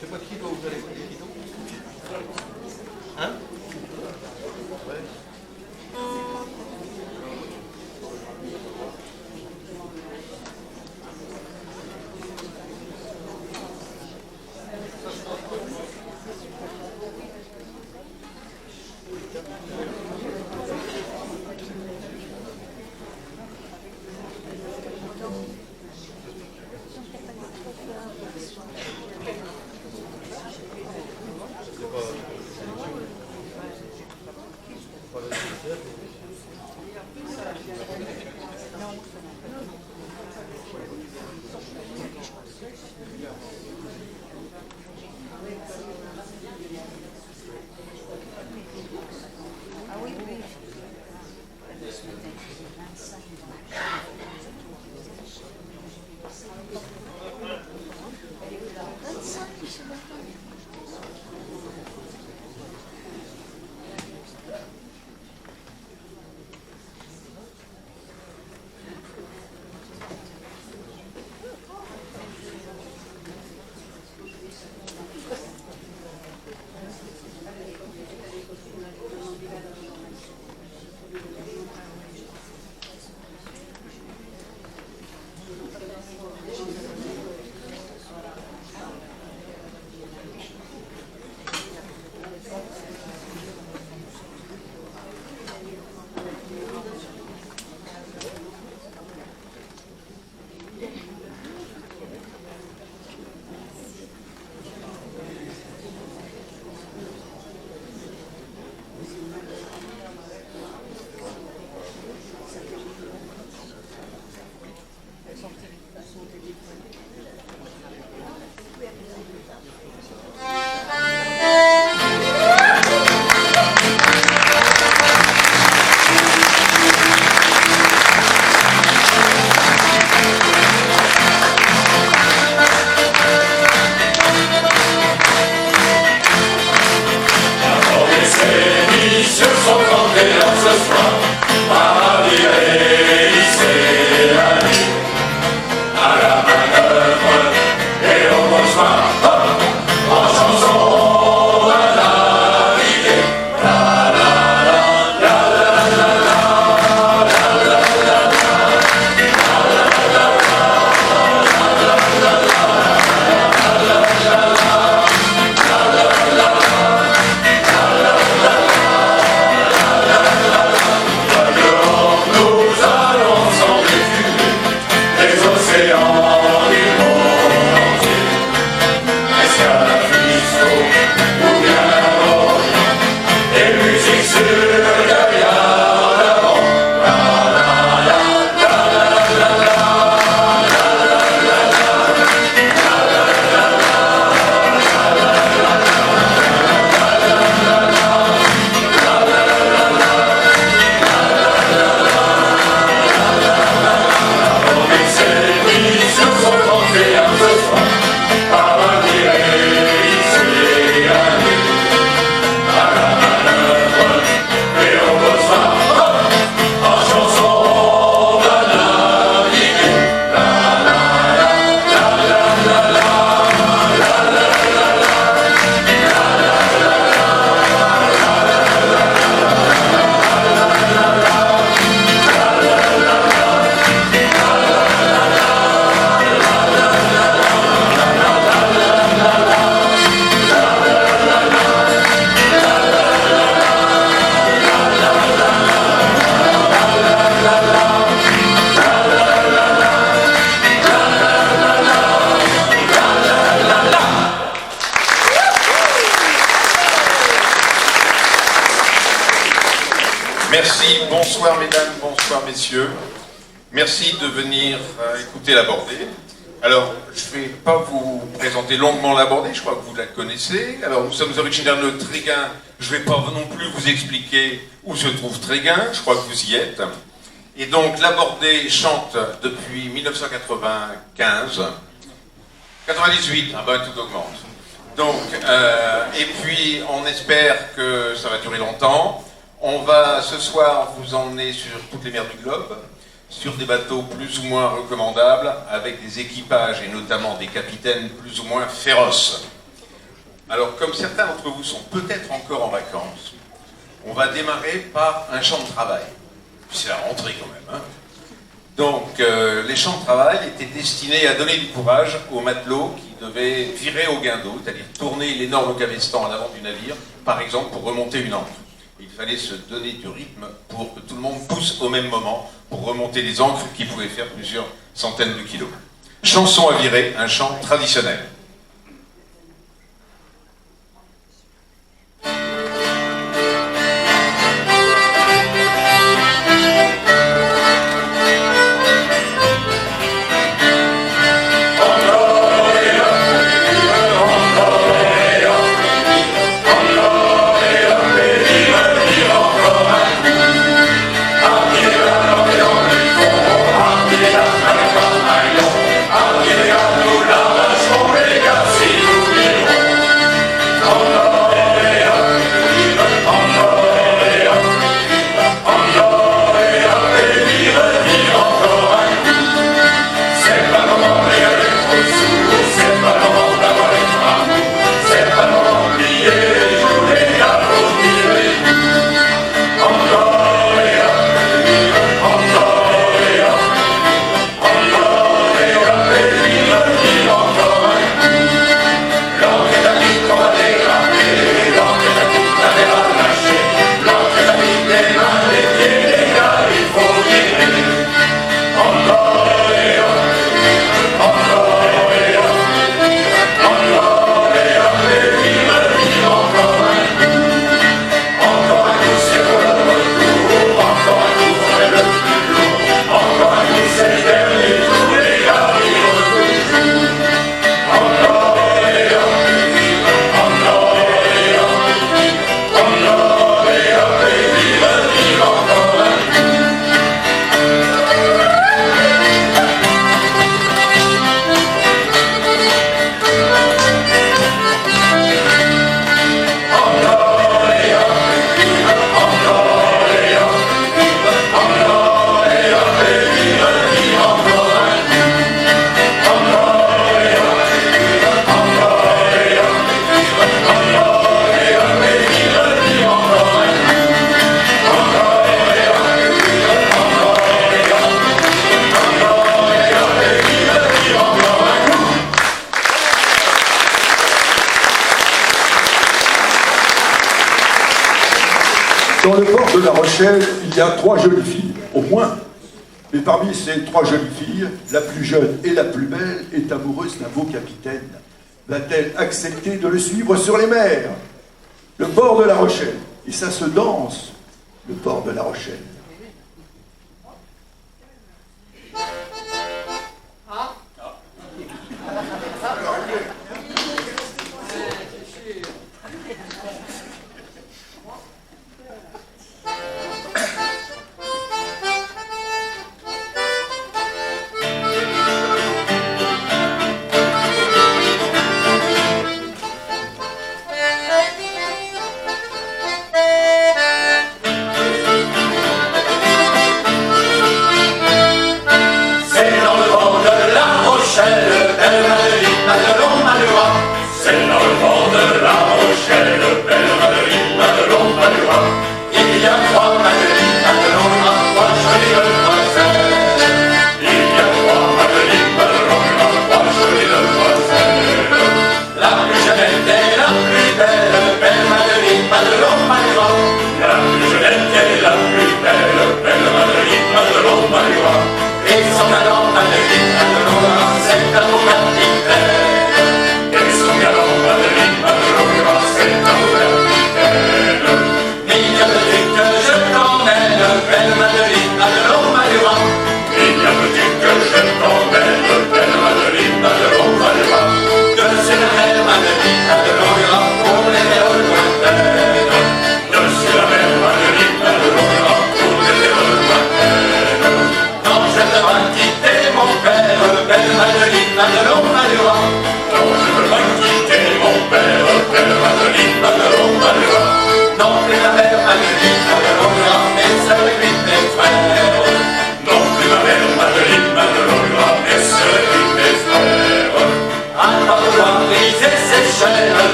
C'est pas qui doit ouvrir les guides. Hein? Ouais. Merci, bonsoir mesdames, bonsoir messieurs. Merci de venir écouter la Bordée. Alors, je ne vais pas vous présenter longuement la Bordée, je crois que vous la connaissez. Alors, nous sommes originaires de Tréguin, je ne vais pas non plus vous expliquer où se trouve Tréguin, je crois que vous y êtes. Et donc, la Bordée chante depuis 1995, 98, ah ben tout augmente. Donc, et puis, on espère que ça va durer longtemps. On va ce soir vous emmener sur toutes les mers du globe, sur des bateaux plus ou moins recommandables, avec des équipages et notamment des capitaines plus ou moins féroces. Alors, comme certains d'entre vous sont peut-être encore en vacances, on va démarrer par un champ de travail. C'est la rentrée quand même, hein. Donc, les champs de travail étaient destinés à donner du courage aux matelots qui devaient virer au guindeau, c'est-à-dire tourner l'énorme cabestan en avant du navire, par exemple pour remonter une ancre. Il fallait se donner du rythme pour que tout le monde pousse au même moment pour remonter des ancres qui pouvaient faire plusieurs centaines de kilos. Chanson à virer, un chant traditionnel. Dans le port de La Rochelle, il y a 3 jolies filles, au moins. Mais parmi ces 3 jolies filles, la plus jeune et la plus belle est amoureuse d'un beau capitaine. Va-t-elle accepter de le suivre sur les mers? Le port de La Rochelle. Et ça se danse, le port de La Rochelle. Thank you.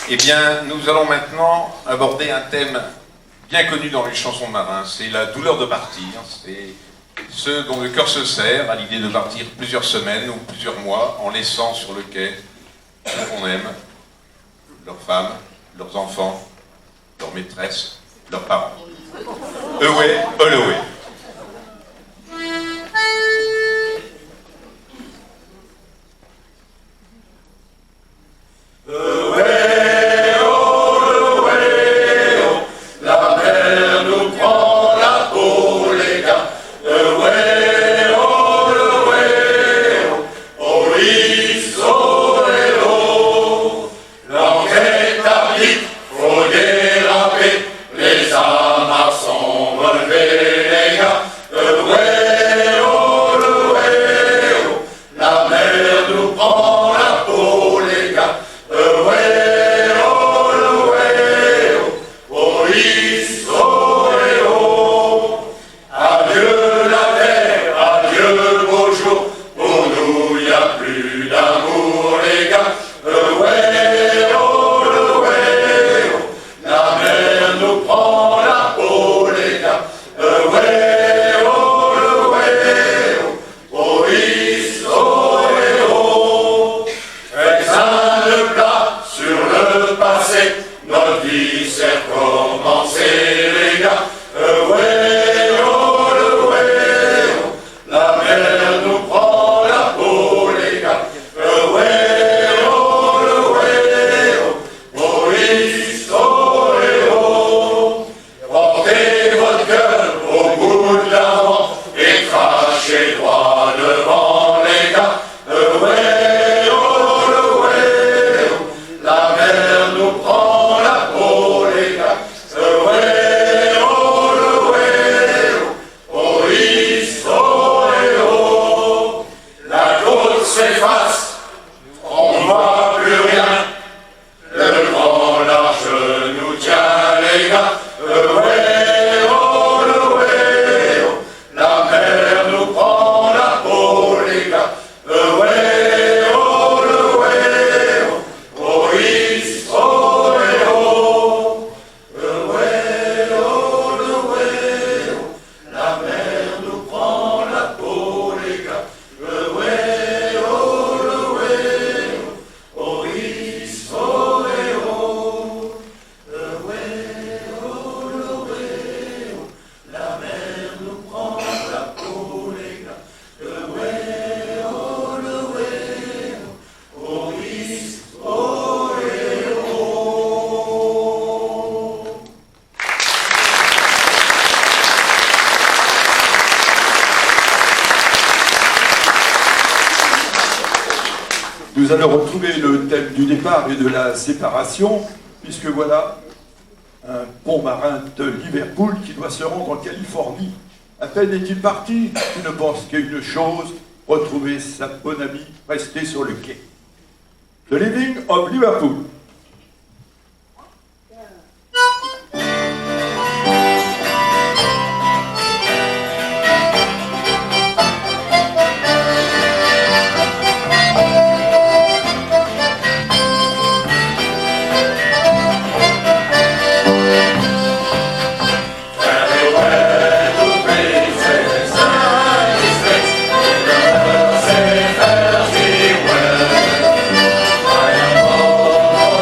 Eh bien, nous allons maintenant aborder un thème bien connu dans les chansons de marins, c'est la douleur de partir. C'est ceux dont le cœur se serre à l'idée de partir plusieurs semaines ou plusieurs mois en laissant sur le quai ceux qu'on aime, leurs femmes, leurs enfants, leurs maîtresses, leurs parents. Away, all away. Nous allons retrouver le thème du départ et de la séparation, puisque voilà un pont marin de Liverpool qui doit se rendre en Californie. À peine est-il parti, il ne pense qu'à une chose, retrouver sa bonne amie restée sur le quai. The Leaving of Liverpool. I am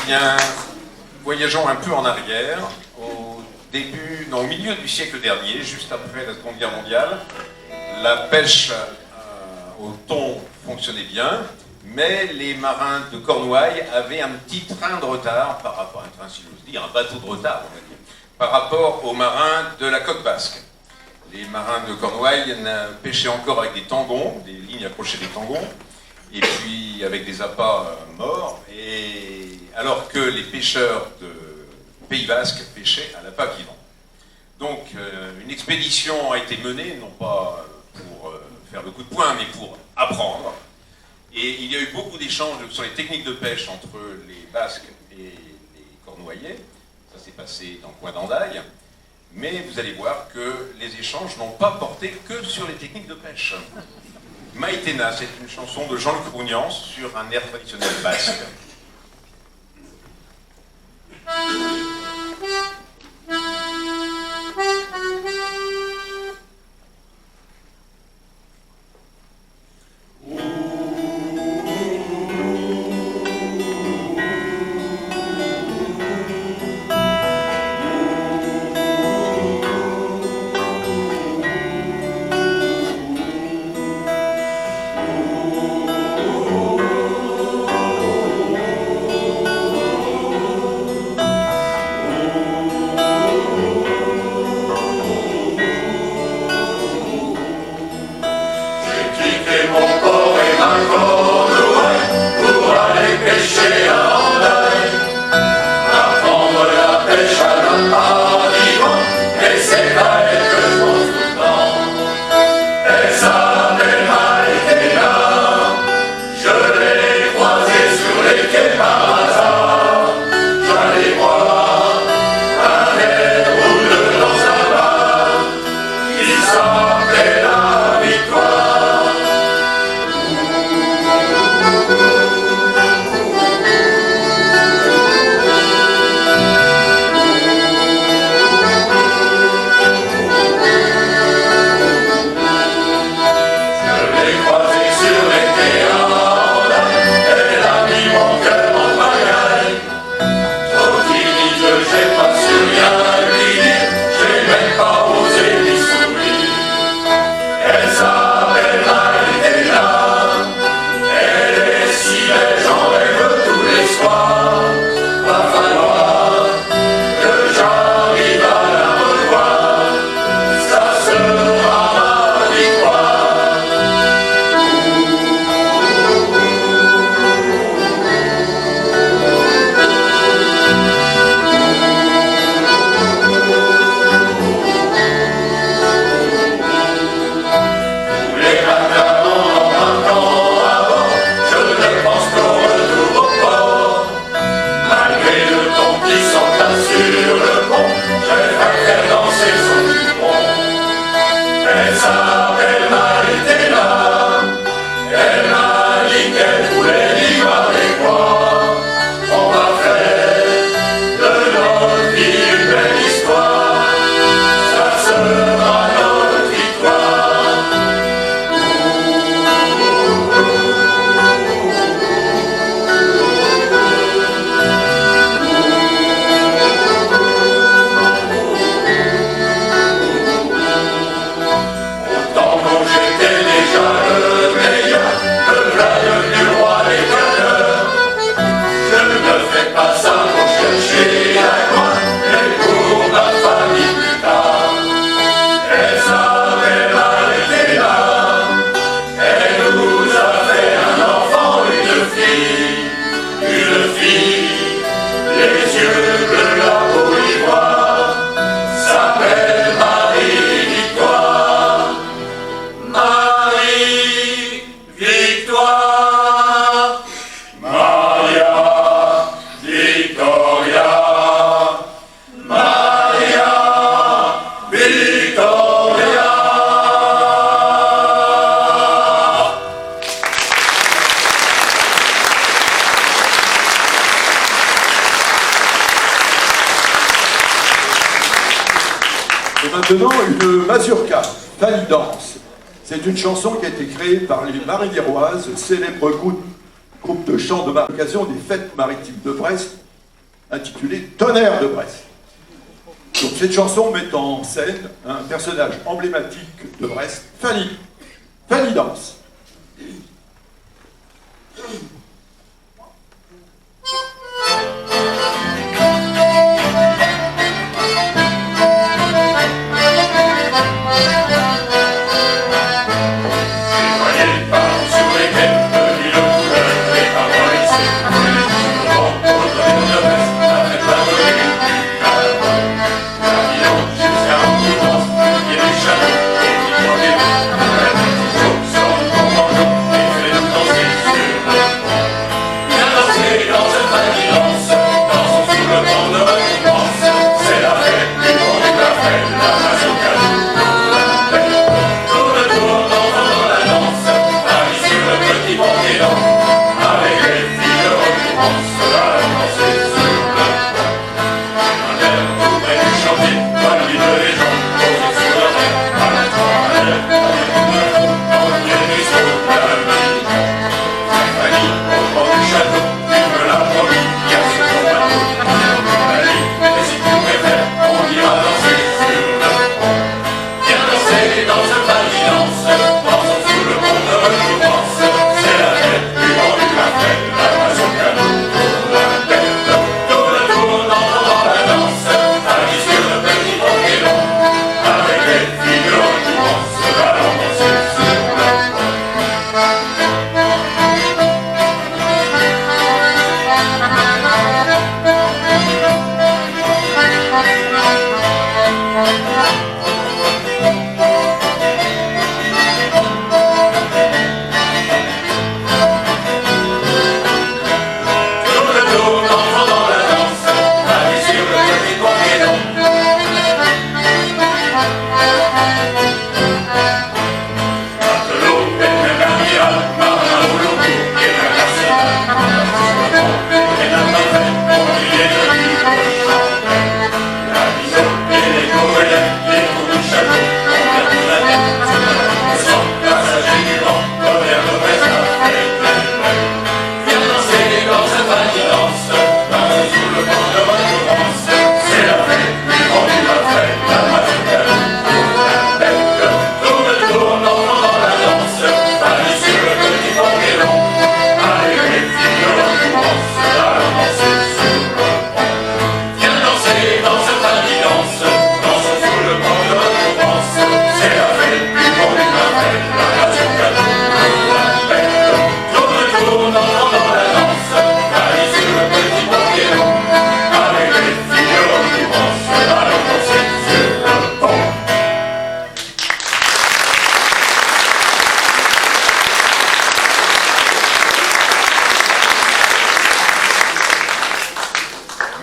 Eh bien, voyageons un peu en arrière, au milieu du siècle dernier, juste après la Seconde Guerre mondiale. La pêche au thon fonctionnait bien, mais les marins de Cornouailles avaient un petit train de retard par rapport à un train, si j'ose dire, un bateau de retard, on va dire, par rapport aux marins de la côte basque. Les marins de Cornouailles pêchaient encore avec des tangons, des lignes accrochées des tangons, et puis avec des appâts morts, et alors que les pêcheurs de Pays Basque pêchaient à l'appât vivant. Donc une expédition a été menée, non pas pour faire le coup de poing, mais pour apprendre. Et il y a eu beaucoup d'échanges sur les techniques de pêche entre les Basques et les Cornouaillais. Ça s'est passé dans le coin d'Andaille. Mais vous allez voir que les échanges n'ont pas porté que sur les techniques de pêche. Maïtena, c'est une chanson de Jean-Luc Rougnan sur un air traditionnel basque. Maintenant, une mazurka, Fanny Danse. C'est une chanson qui a été créée par les Mariniéroises, célèbre groupe de chant de l'occasion des fêtes maritimes de Brest intitulée Tonnerre de Brest. Donc cette chanson met en scène un personnage emblématique de Brest, Fanny. Fanny danse.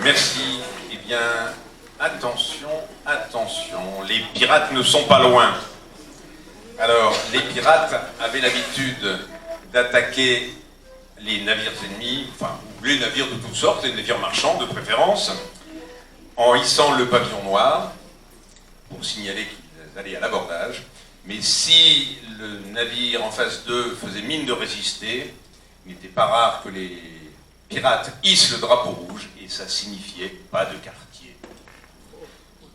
Merci. Eh bien, attention, attention, les pirates ne sont pas loin. Alors, les pirates avaient l'habitude d'attaquer les navires ennemis, enfin, ou les navires de toutes sortes, les navires marchands de préférence, en hissant le pavillon noir, pour signaler qu'ils allaient à l'abordage. Mais si le navire en face d'eux faisait mine de résister, il n'était pas rare que les pirates hissent le drapeau rouge, et ça signifiait pas de quartier.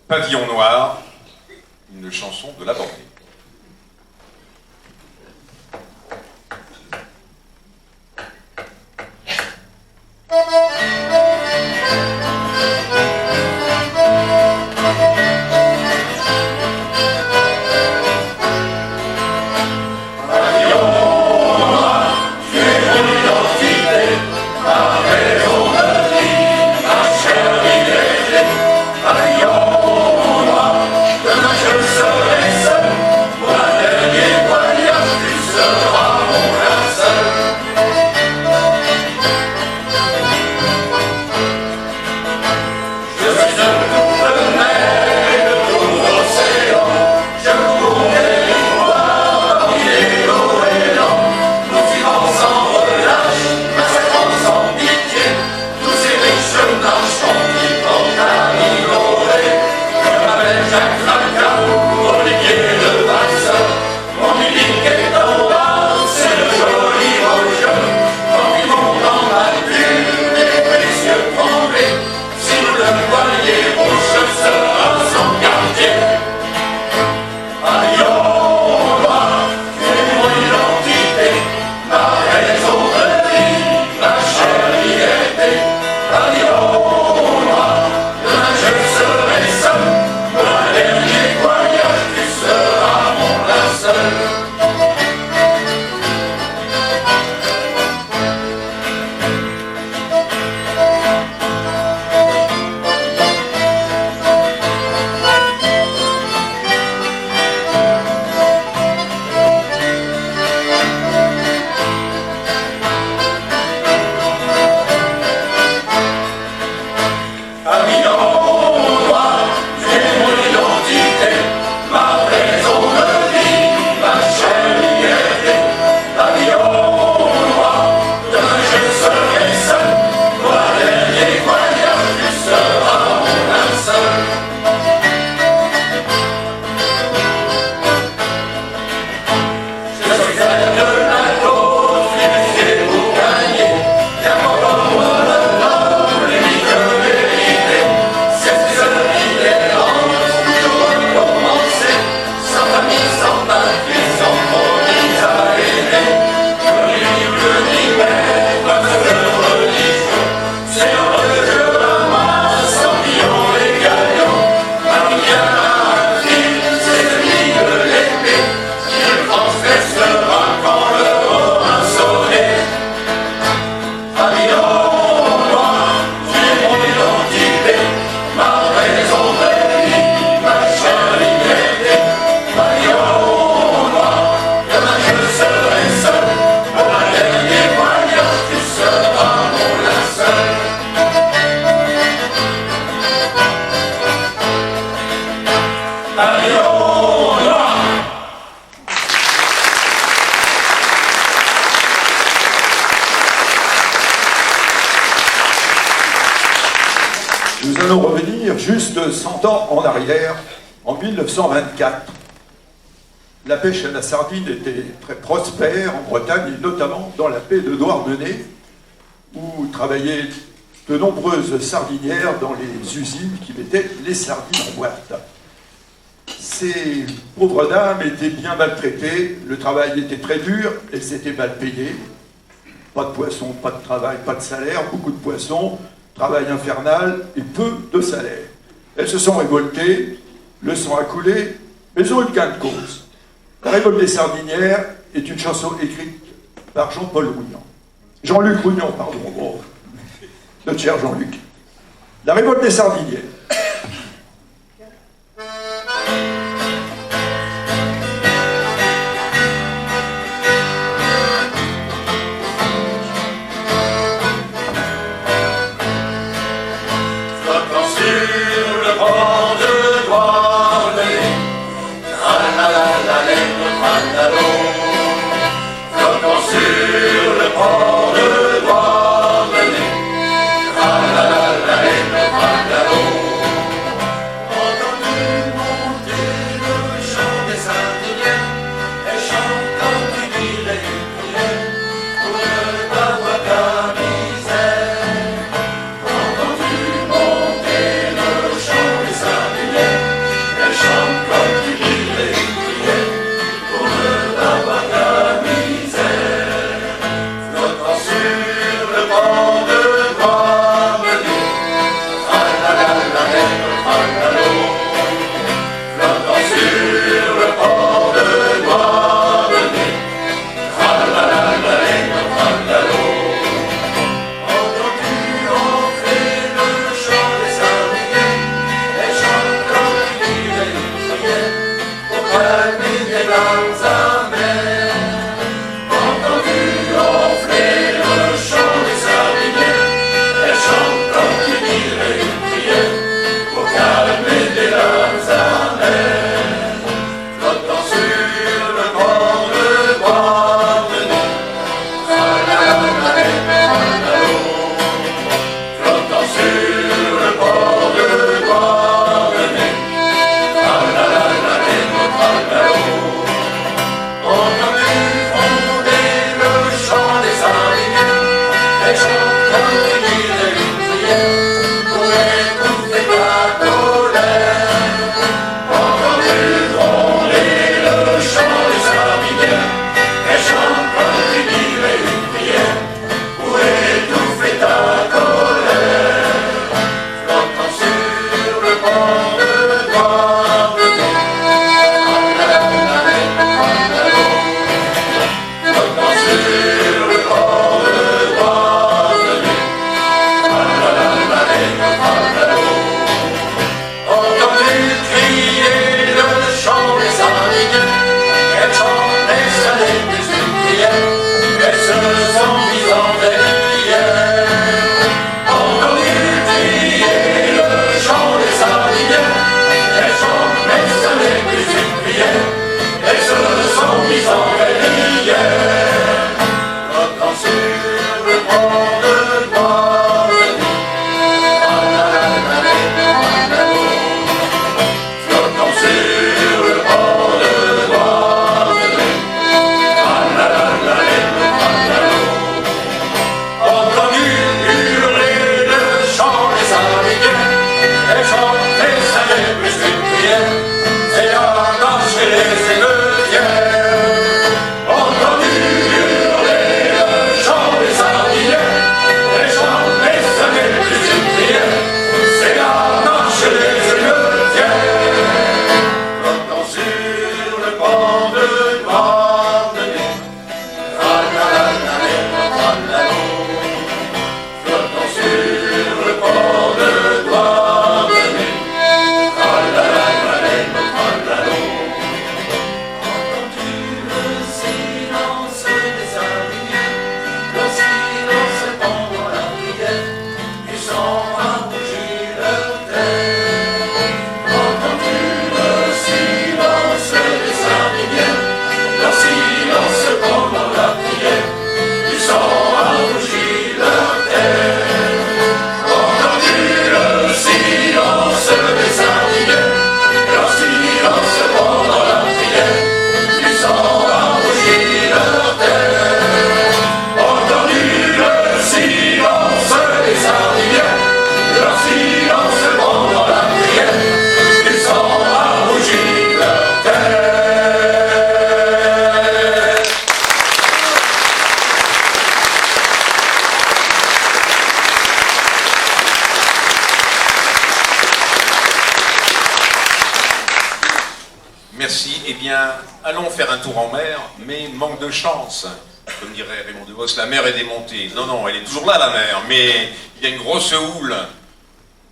Pavillon noir, une chanson de la bordée. Demain je serai seul. allons revenir juste 100 ans en arrière, en 1924. La pêche à la sardine était très prospère en Bretagne, et notamment dans la baie de Douarnenez, où travaillaient de nombreuses sardinières dans les usines qui mettaient les sardines en boîte. Ces pauvres dames étaient bien maltraitées, le travail était très dur, elles étaient mal payées. Pas de poissons, pas de travail, pas de salaire, beaucoup de poissons, travail infernal et peu de salaire. Elles se sont révoltées, le sang a coulé, mais elles ont eu gain de cause. La révolte des sardinières est une chanson écrite par Jean-Paul Rougnan. Jean-Luc Rougnan, pardon, bon, notre cher Jean-Luc. La révolte des sardinières. Sur le port de Douarnenez, allons faire un tour en mer, mais manque de chance. Comme dirait Raymond DeVos, la mer est démontée. Non, non, elle est toujours là, la mer, mais il y a une grosse houle,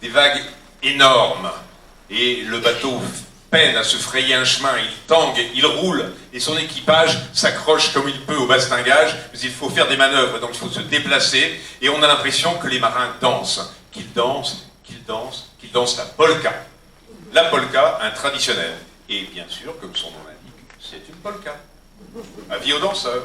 des vagues énormes, et le bateau peine à se frayer un chemin, il tangue, il roule, et son équipage s'accroche comme il peut au bastingage, mais il faut faire des manœuvres, donc il faut se déplacer, et on a l'impression que les marins dansent, qu'ils dansent, qu'ils dansent, qu'ils dansent la polka. La polka, un traditionnel. Et bien sûr, comme son nom l'indique, c'est une polka. Avis aux danseurs.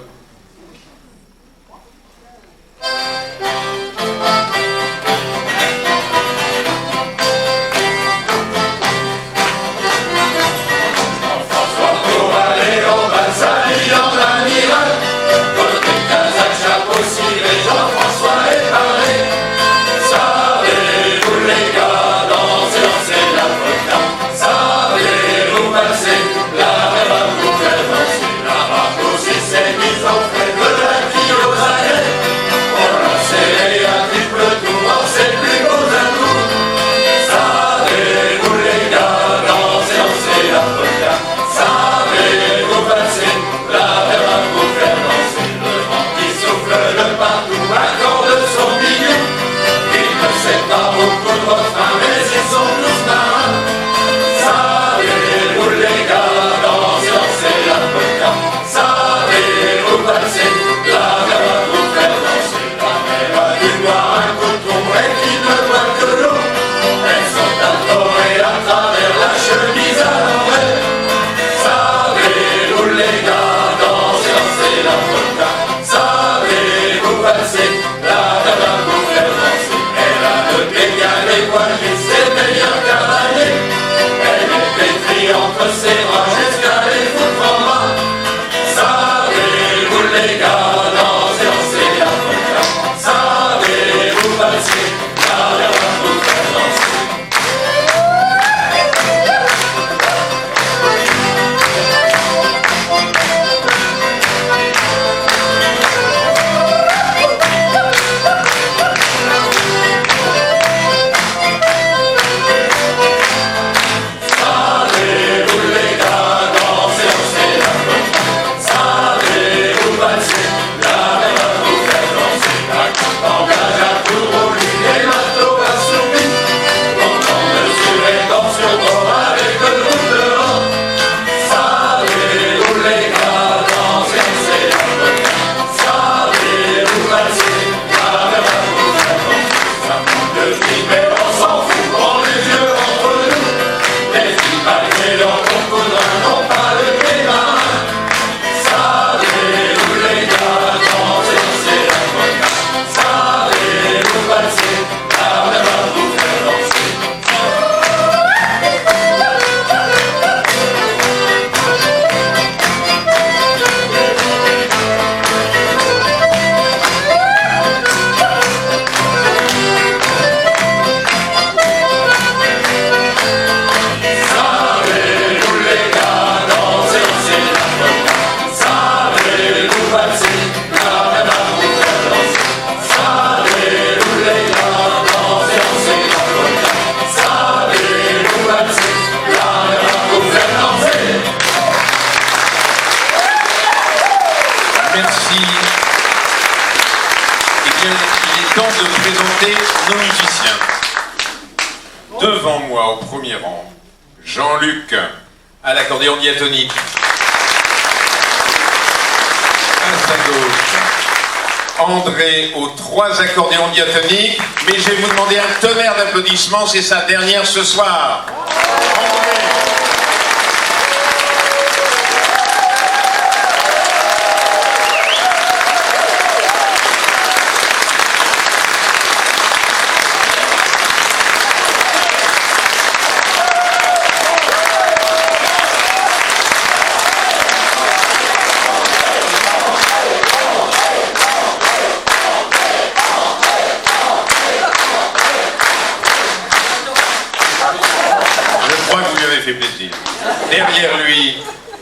Devant moi, au premier rang, Jean-Luc à l'accordéon diatonique. À sa gauche, André aux 3 accordéons diatoniques. Mais je vais vous demander un tonnerre d'applaudissements, c'est sa dernière ce soir. André. Plaisir. Derrière lui,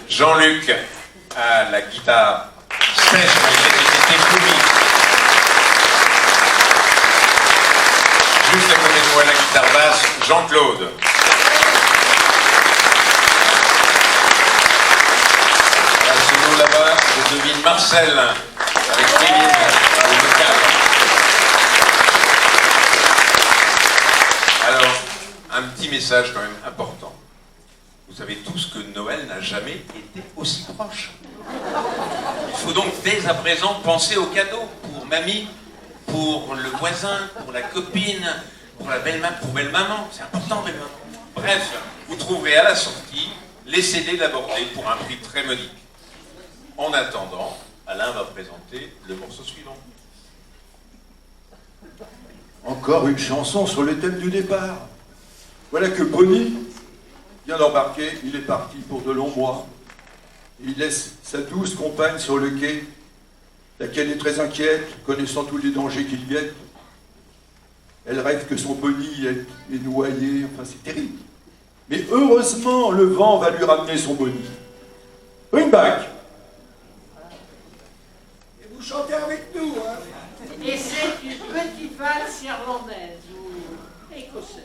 Jean-Luc à la guitare sèche, mais c'était comique. Juste à côté de moi, la guitare basse, Jean-Claude. Marcel, avec Kevin, le local. Alors, un petit message quand même important. Vous savez tous que Noël n'a jamais été aussi proche. Il faut donc dès à présent penser aux cadeaux pour mamie, pour le voisin, pour la copine, pour la belle-maman. C'est important, belle-maman. Bref, vous trouverez à la sortie les CD d'Abordé pour un prix très modique. En attendant, Alain va présenter le morceau suivant. Encore une chanson sur le thème du départ. Voilà que Bonnie vient d'embarquer, il est parti pour de longs mois. Il laisse sa douce compagne sur le quai, laquelle est très inquiète, connaissant tous les dangers qui lui guettent. Elle rêve que son Bonnie est noyé, enfin c'est terrible. Mais heureusement, le vent va lui ramener son Bonnie. Bring-back. Et vous chantez avec nous, hein? Et c'est une petite valse irlandaise ou écossaise.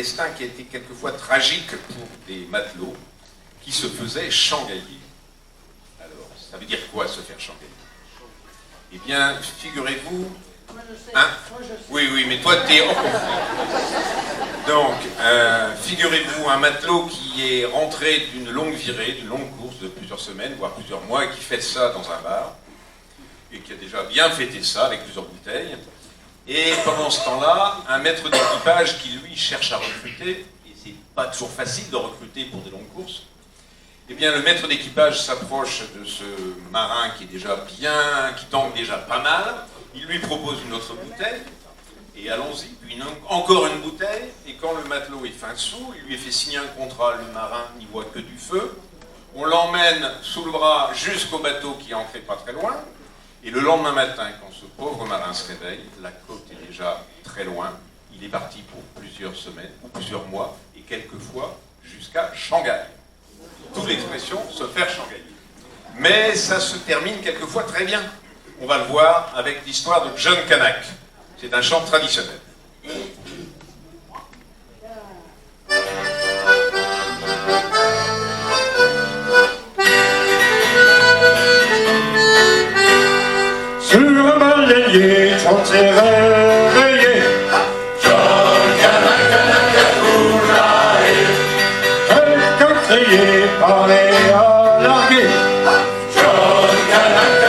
destin qui a été quelquefois tragique pour des matelots qui se faisaient changaliers. Alors, ça veut dire quoi se faire changalier? Eh bien, figurez-vous... Hein? Oui, mais toi, t'es en conflit. Donc, figurez-vous un matelot qui est rentré d'une longue virée, d'une longue course de plusieurs semaines, voire plusieurs mois, et qui fait ça dans un bar, et qui a déjà bien fêté ça avec plusieurs bouteilles. Et pendant ce temps-là, un maître d'équipage qui, lui, cherche à recruter, et c'est pas toujours facile de recruter pour des longues courses, eh bien, le maître d'équipage s'approche de ce marin qui est déjà bien, qui tangue déjà pas mal, il lui propose une autre bouteille, et allons-y. Puis encore une bouteille, et quand le matelot est fin sous, il lui fait signer un contrat, le marin n'y voit que du feu. On l'emmène sous le bras jusqu'au bateau qui est ancré pas très loin, et le lendemain matin, quand ce pauvre marin se réveille, la côte est déjà très loin, il est parti pour plusieurs semaines, ou plusieurs mois, et quelquefois jusqu'à Shanghai. D'où l'expression se faire shanghaïer. Mais ça se termine quelquefois très bien. On va le voir avec l'histoire de John Kanak. C'est un chant traditionnel. Sur un baleinier, John s'est réveillé. John Kanak, quelqu'un criait, parlait à larguer. John Kanak,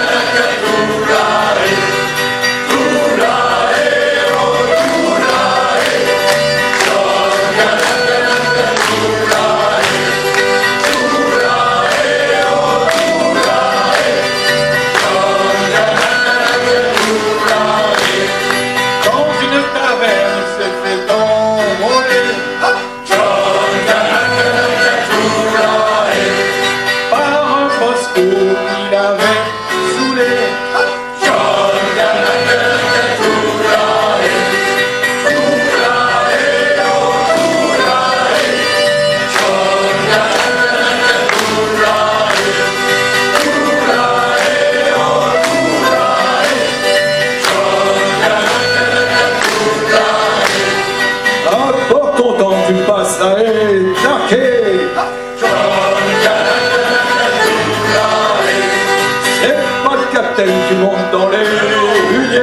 qui monte dans les huniers.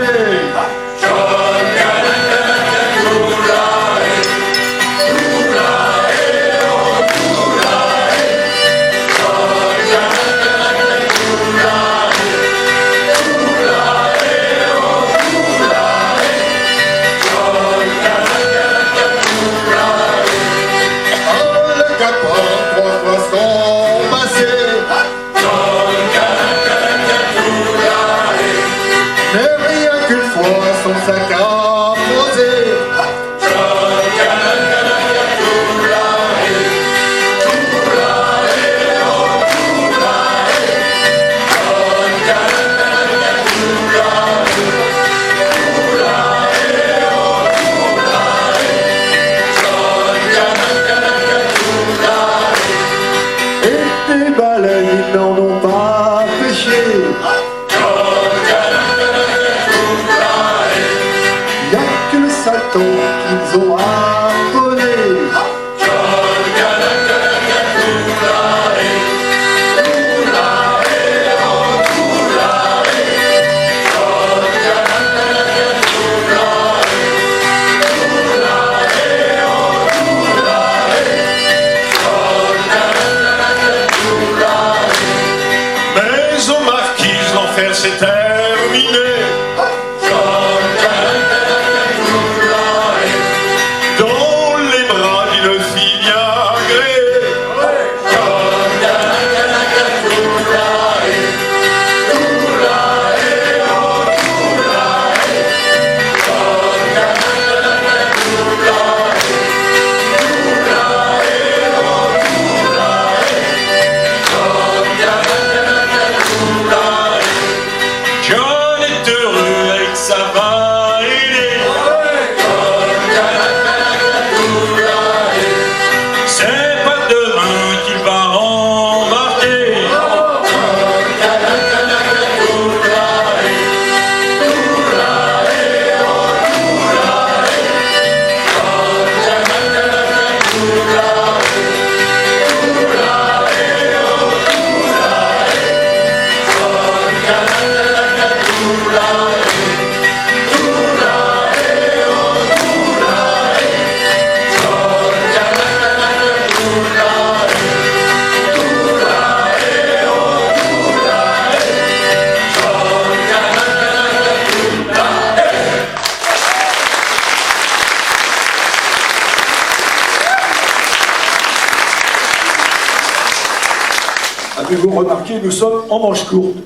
Son sac à poser. Et des baleines, ils n'en ont pas pêché. Qu'ils ont abonné. Mais aux marquises, l'enfer s'est terminé. Avez-vous remarqué, nous sommes en manche courte.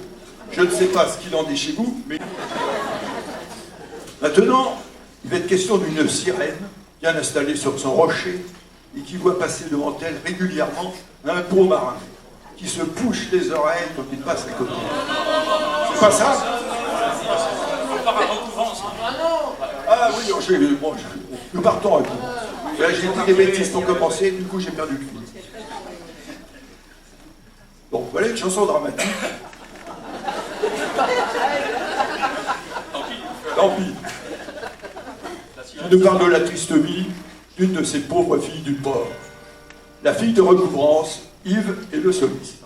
Je ne sais pas ce qu'il en est chez vous, mais... Maintenant, Il va être question d'une sirène bien installée sur son rocher et qui voit passer devant elle régulièrement un beau marin qui se bouche les oreilles quand il passe à côté. C'est pas ça? Ah oui, nous partons à coup. Là, j'ai dit des bêtises pour commencer, du coup j'ai perdu le fil. Bon, voilà une chanson dramatique. Tant pis. Qui nous parle de la triste vie d'une de ces pauvres filles du port. La fille de recouvrance, Yves et le soliste.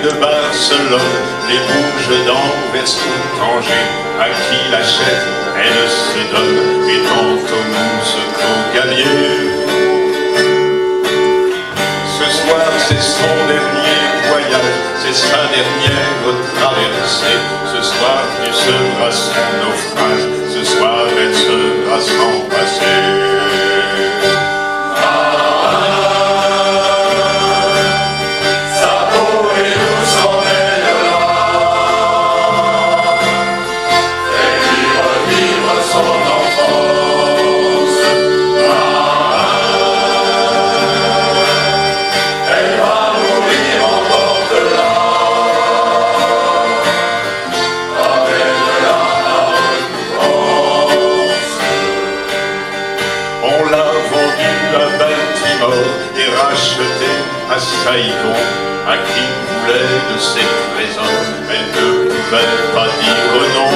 De Barcelone, les Rouges d'Anvers ou Tanger, à qui l'achète, elle se donne, et tant au mousse qu'au gabier. Ce soir, c'est son dernier voyage, c'est sa dernière traversée. Ce soir, il sera son naufrage, ce soir, elle sera sans passé. À Saïgon, à qui voulait de ses présents, elle ne pouvait pas dire non.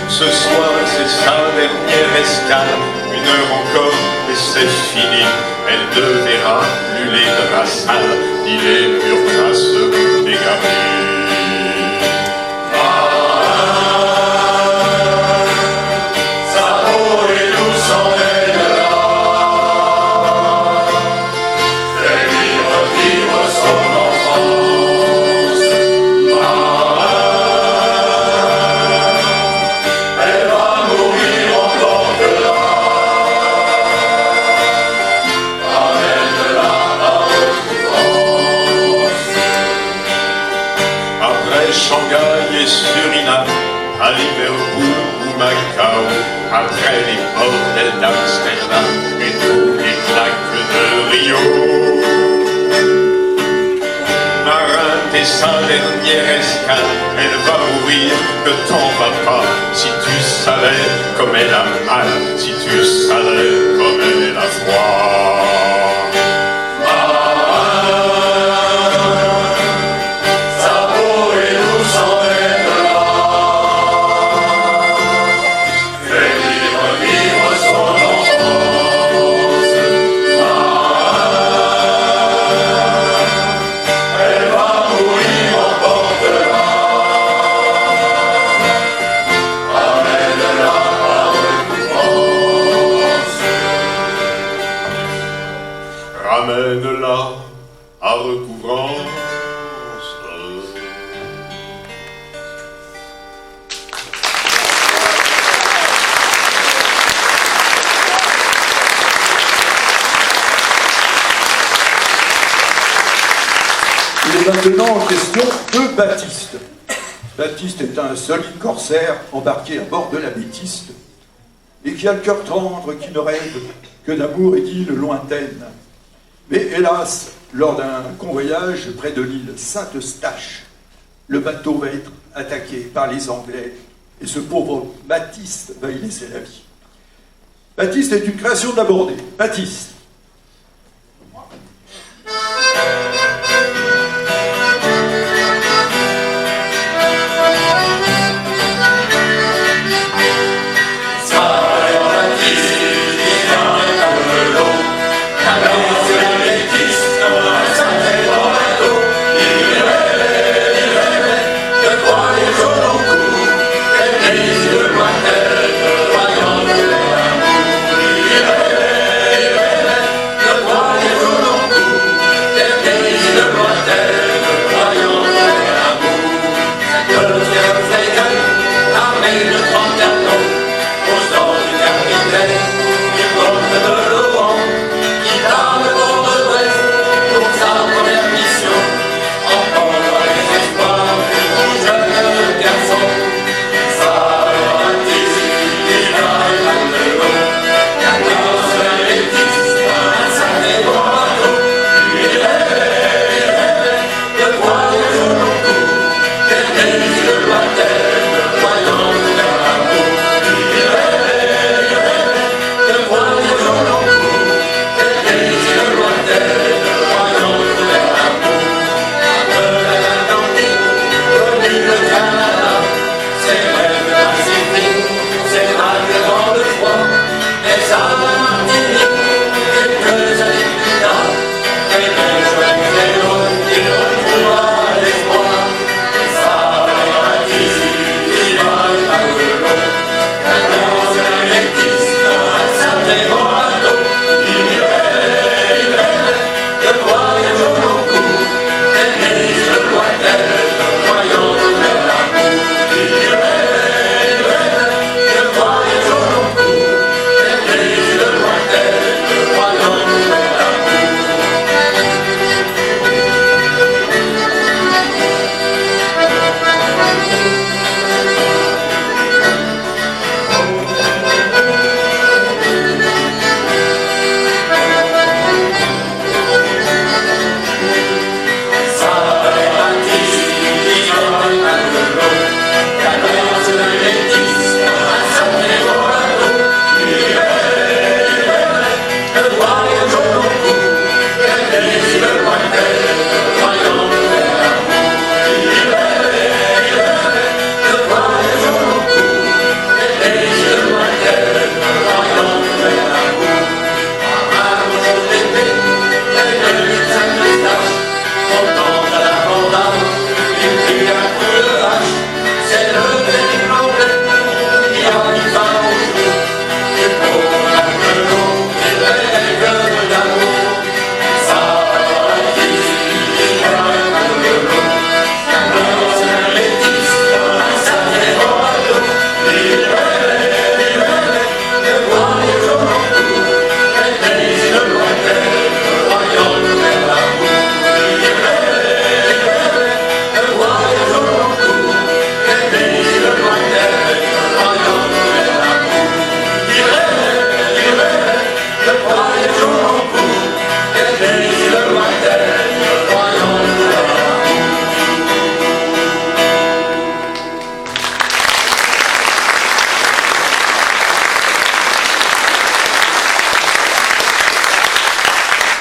Ce soir, c'est sa dernière escale, une heure encore et c'est fini. Elle ne verra plus les draps sales, ni les murs traces dégradés. Shanghai et Suriname, à Liverpool ou Macao, après les bordels d'Amsterdam et tous les claques de Rio. Marin, t'es sa dernière escale, elle va mourir, ne t'en va pas. Si tu savais comme elle a mal, si tu savais comme elle a froid. Ramène-la à recouvrance. Il est maintenant en question de Baptiste. Baptiste est un solide corsaire embarqué à bord de la Métiste et qui a le cœur tendre, qui ne rêve que d'amour et d'îles lointaines. Mais hélas, lors d'un convoyage près de l'île Saint-Eustache, le bateau va être attaqué par les Anglais et ce pauvre Baptiste va y laisser la vie. Baptiste est une création de Labordé. Baptiste.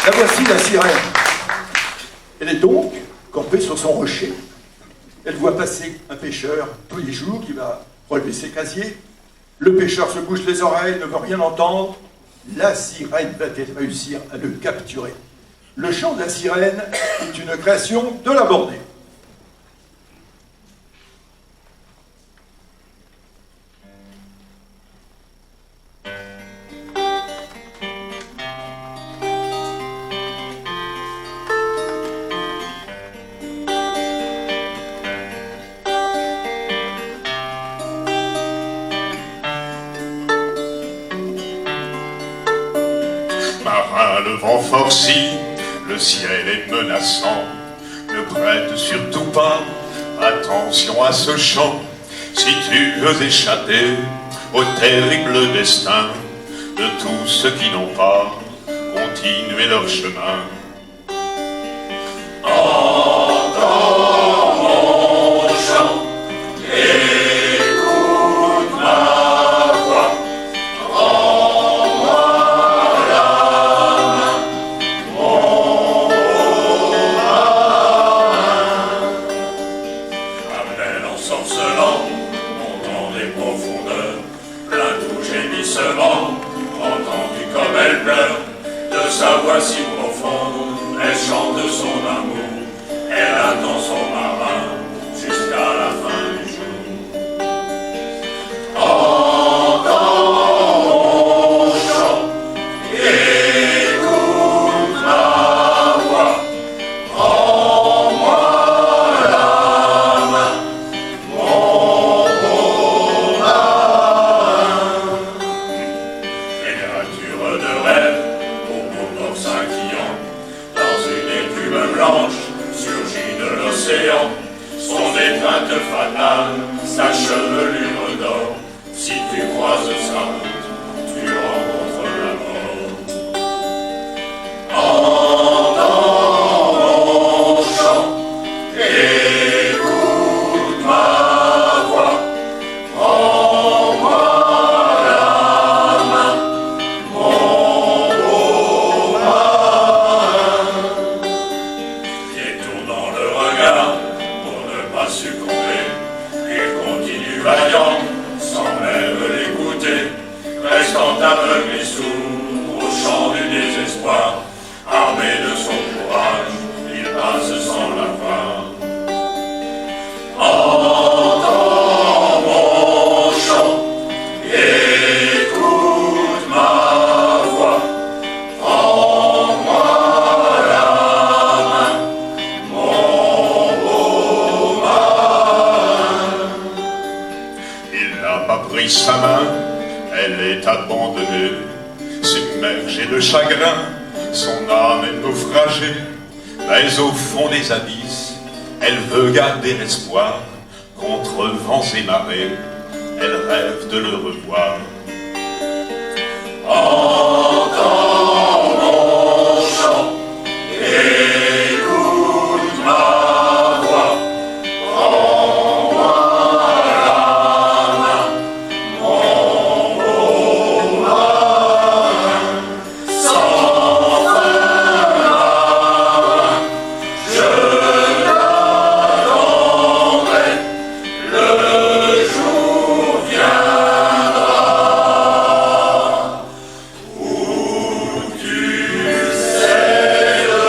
La voici, la sirène. Elle est donc campée sur son rocher. Elle voit passer un pêcheur tous les jours qui va relever ses casiers. Le pêcheur se bouche les oreilles, ne veut rien entendre. La sirène va-t-elle réussir à le capturer? Le chant de la sirène est une création de la Bordée. Marin, le vent forci, le ciel est menaçant. Ne prête surtout pas attention à ce chant. Si tu veux échapper au terrible destin de tous ceux qui n'ont pas continué leur chemin. Entends mon chant, écoute ma voix. Entendue comme elle pleure, de sa voix si profonde, elle chante son amour, elle attend son marin jusqu'à la fin du jour. Entends mon chant, écoute ma voix, prends-moi la main, mon beau marin. Créature de rêve, au beau corps scintillant, dans une écume blanche, surgit de l'océan. Son étreinte fatale, sa chevelure d'or. Si tu croises sa route, tu rencontres la mort. Entends mon chant, écoute ma voix, prends-moi la main, mon beau marin. Détournant le regard pour ne pas succomber, il continue vaillant, sans même l'écouter, restant aveugle et sourd au chant du désespoir. Armé de son courage, il passe sans la voir. Entends mon chant, écoute ma voix, prends-moi la main, mon beau marin. Il n'a pas pris sa main, elle est abandonnée, submergée de chagrin, son âme est naufragée, mais au fond des abysses, elle veut garder espoir, contre vents et marées, elle rêve de le revoir. Entends mon chant, écoute ma voix, prends-moi la main, mon beau marin. Sans fin marin, je l'attendrai, le jour viendra où tu céderas.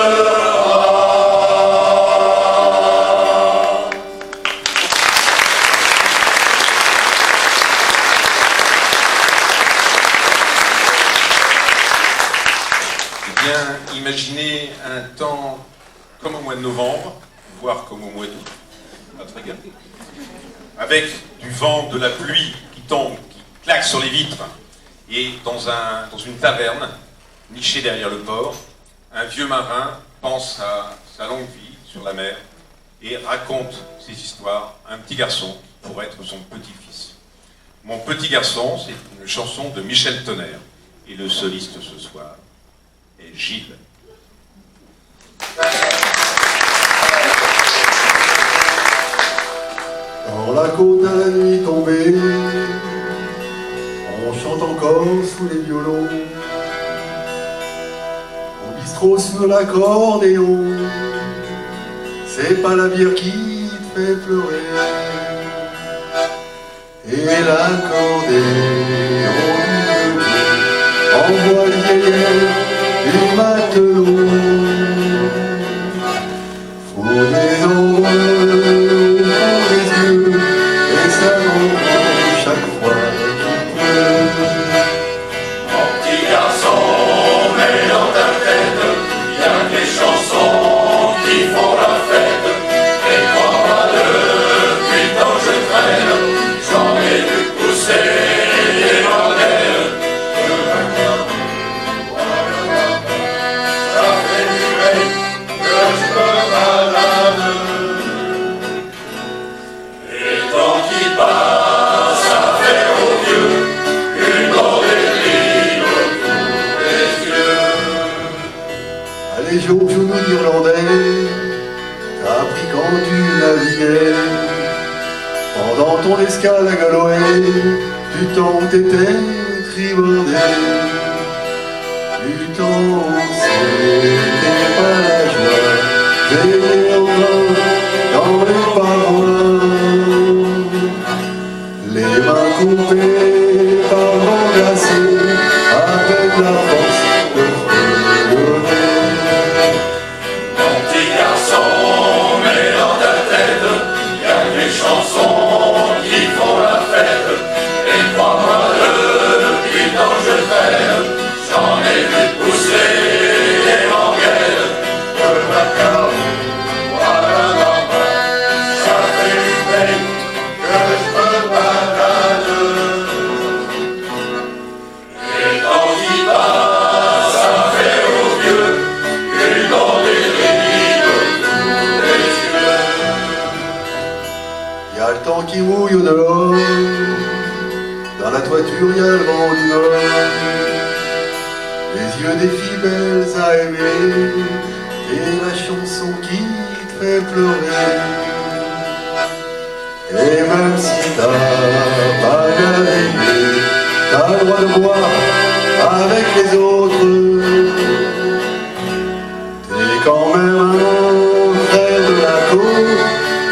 Eh bien, imaginez un temps comme au mois de novembre, voire comme au mois d'août, à Tréguer, avec du vent, de la pluie qui tombe, qui claque sur les vitres, et dans une taverne, nichée derrière le port, un vieux marin pense à sa longue vie sur la mer et raconte ses histoires à un petit garçon qui pourrait être son petit-fils. Mon petit garçon, c'est une chanson de Michel Tonnerre, et le soliste ce soir est Gilles. Dans la côte à la nuit tombée, on chante encore sous les violons. Au bistrot trop sur l'accordéon. C'est pas la bière qui te fait pleurer. Et l'accordéon envoie le vieillard du matelot. Faut des ombres pour les yeux, et ça m'envoie chaque fois qu'il pleut. Mon petit garçon, mais dans ta tête, y a des chansons qui font la fête. Et crois-moi, depuis tant je traîne, j'en ai vu pousser des bordels. Ça fait du bruit que je me balade. Et le temps qui passe, ça fait aux vieux une bordée libre pour les yeux. Allez, Georges, nous d'Irlandais, t'as appris quand tu naviguais. Pendant ton escale à Galway, du temps où t'étais tribordé. Du temps où c'était pas la joie, t'étais en main dans les parois. Les mains coupées par vent glacé, avec la force de relever. Mon petit garçon, mais dans ta tête, y a des chansons qui font la fête. Et crois-moi, depuis tant je traîne, j'en ai vu pousser des manguettes. Que ma carte, voilà l'envers, ça fait du peine que je me balade. Et le temps qui passe, ça fait aux vieux une bordée libre tous les yeux. Y a le temps qui mouille au dehors, dans la toiture y a le vent du nord. Les yeux des filles belles à aimer, et la chanson qui te fait pleurer. Et même si t'as pas gagné, t'as le droit de boire avec les autres. T'es quand même un frère de la côte,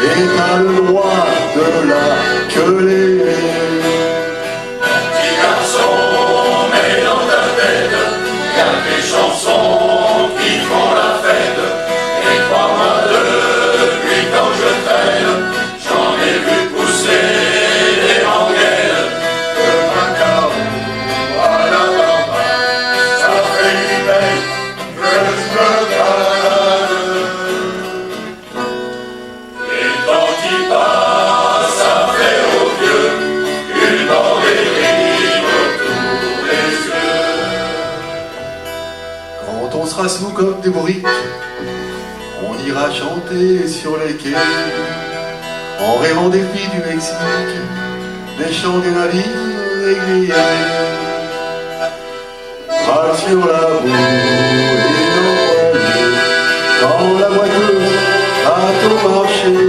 et t'as le droit de la queuler. Petit garçon, mais dans ta tête, y a des chansons qui font la fête. Et crois-moi, depuis quand je traîne, j'en ai vu pousser des manguettes. Que ma carte, voilà là-bas, ça fait du bien que je me balade. Et le temps qui passe, ça fait aux vieux une bordée libre tous les yeux. Quand on sera sous comme des bourriques, on ira chanter sur les quais, en rêvant des filles du Mexique, des chants des navires aiguillés. Bras sur la boue et nos poignets, dans la voiture à tout marcher.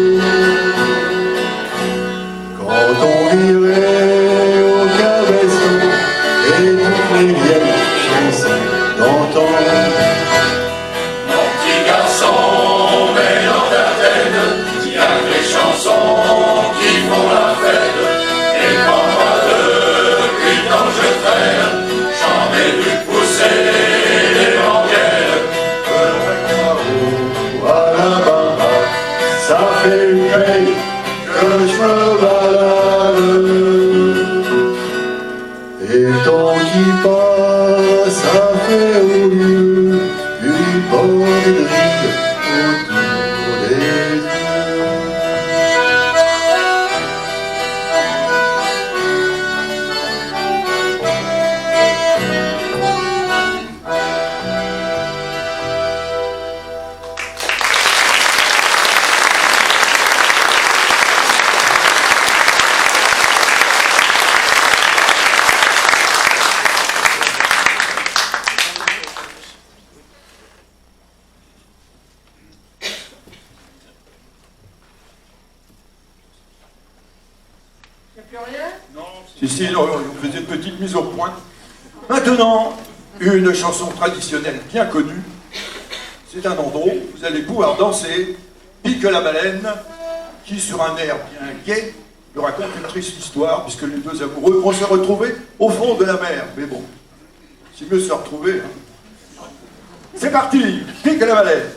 Quand on virait au cabeston et toutes les vieilles chansons d'antan. Mon petit garçon, mais dans ta tête, y a des chansons qui font la fête. Et crois-moi, depuis quand je traîne, j'en ai vu pousser des manguettes. Que à la barre, ça fait une veille que je me balade. Et le temps qui passe, ça fait au lieu une bordée de rire autour des yeux. Y a plus rien? Si, non, on faisait une petite mise au point. Maintenant, une chanson traditionnelle bien connue, c'est un endroit où vous allez pouvoir danser Pique la baleine, qui sur un air bien gai me raconte une triste histoire, puisque les deux amoureux vont se retrouver au fond de la mer. Mais bon, c'est mieux se retrouver. Hein. C'est parti, Pique la baleine.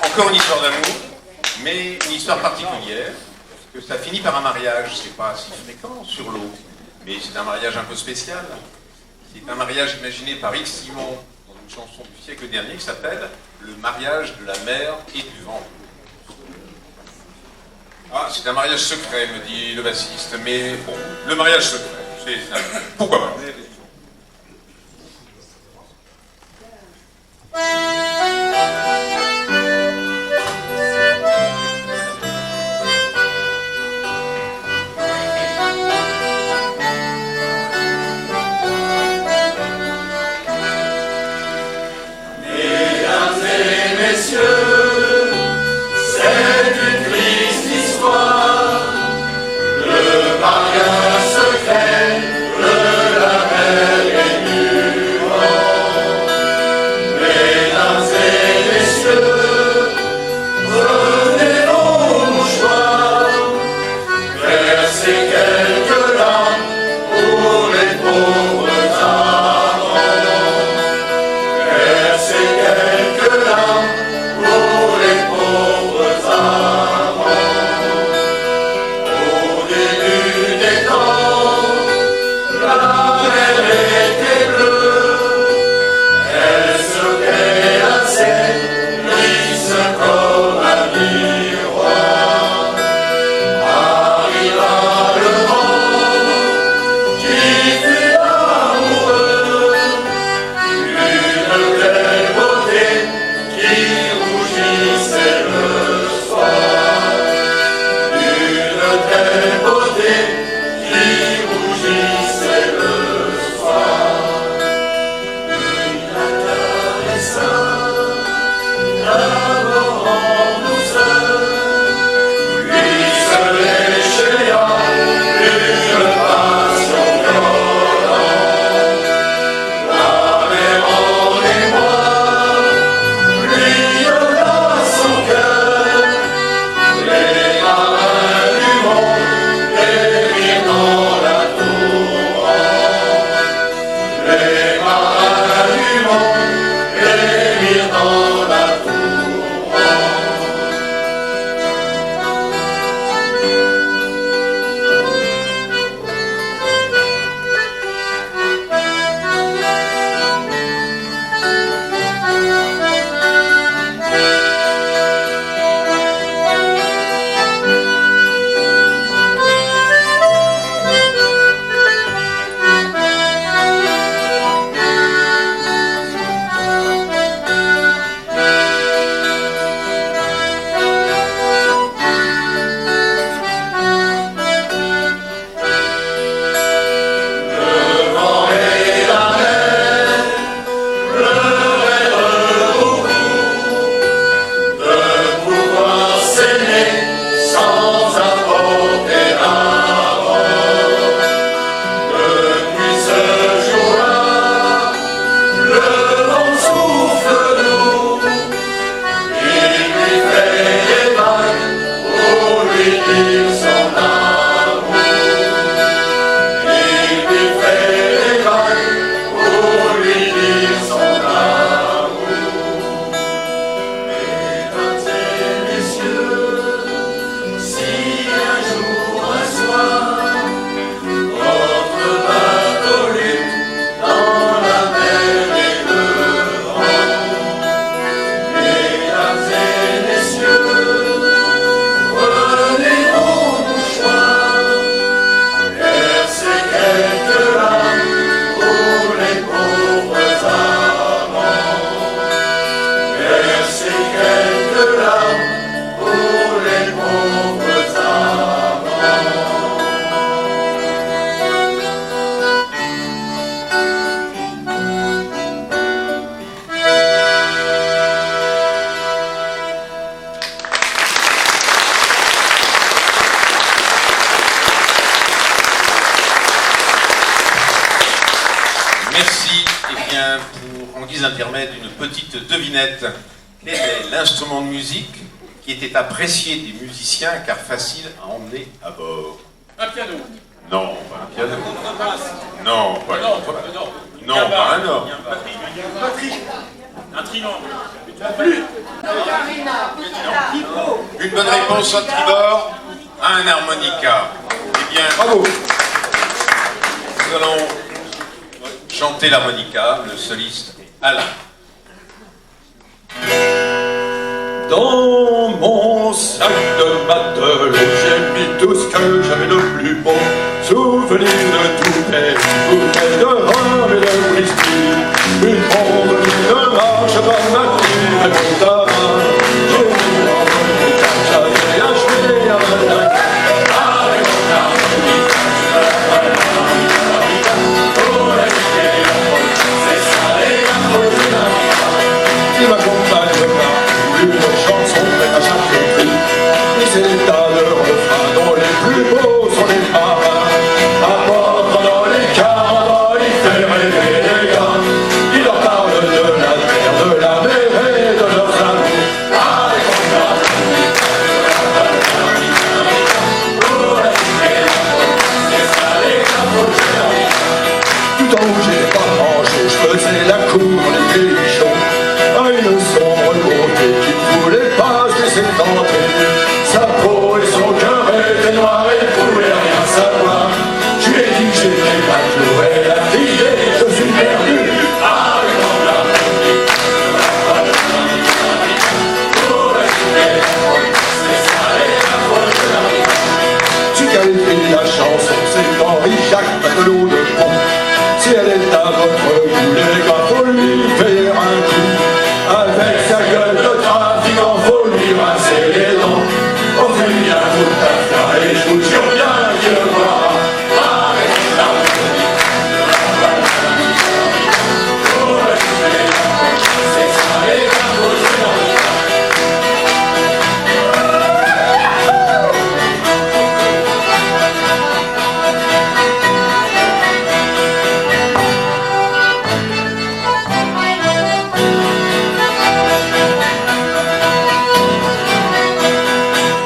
Encore une histoire d'amour, mais une histoire particulière, parce que ça finit par un mariage, c'est pas si fréquent sur l'eau, mais c'est un mariage un peu spécial. C'est un mariage imaginé par Yves Simon dans une chanson du siècle dernier qui s'appelle « Le mariage de la mer et du vent ». Ah, c'est un mariage secret, me dit le bassiste, mais bon, le mariage secret, c'est pourquoi pas. Mesdames et messieurs, c'est une bien, en guise d'intermède, une petite devinette. Quel est l'instrument de musique qui était apprécié des musiciens car facile à emmener à bord? Un piano. Non, pas un piano. Non, pas un Non. Non, pas un or. Un triangle. Une bonne réponse à tribord, un harmonica. Eh bien, Bravo. nous allons chanter l'harmonica, le soliste est Alain. Dans mon sac de matelot, j'ai mis tout ce que j'avais de plus beau. Souvenir de toutes les bouteilles de rhum et de whisky. Une bombe qui ne marche pas, ma fille et mon tabac. J'ai mis l'harmonica que j'avais acheté à Malaga. Avec mon harmonica, c'est ça les harmonicas. Il m'accompagne pas une chanson prête à chaque prix. Et c'est à leur refrain dont les plus beaux sont les marins. À bord dans les caravanes, il fait rêver les gars. Il leur parle de la terre, de la mer et de leurs amours. Avec mon harmonica, pour la cité, c'est ça les harmonicas. Tout en haut j'ai pas grand-chose, je faisais la cour, les pays chauds. À une sombre beauté qui ne voulait pas se laisser tenter. Sa peau et son cœur étaient noirs et ne pouvait rien savoir. Je lui ai dit que j'étais pas cloué, la fille et je suis perdu. Avec mon harmonica, pour la cité, c'est ça les harmonicas. Celui qui a écrit la chanson, c'est Henri-Jacques Batelot de Pont. Si elle est à votre goût, les gars, faut lui faire un coup. Avec sa gueule de trafiquant, faut lui rincer les dents. On fait bien tout à faire et je vous jure bien qu'il le voit. Avec mon harmonica, pour la cité, c'est ça les harmonicas.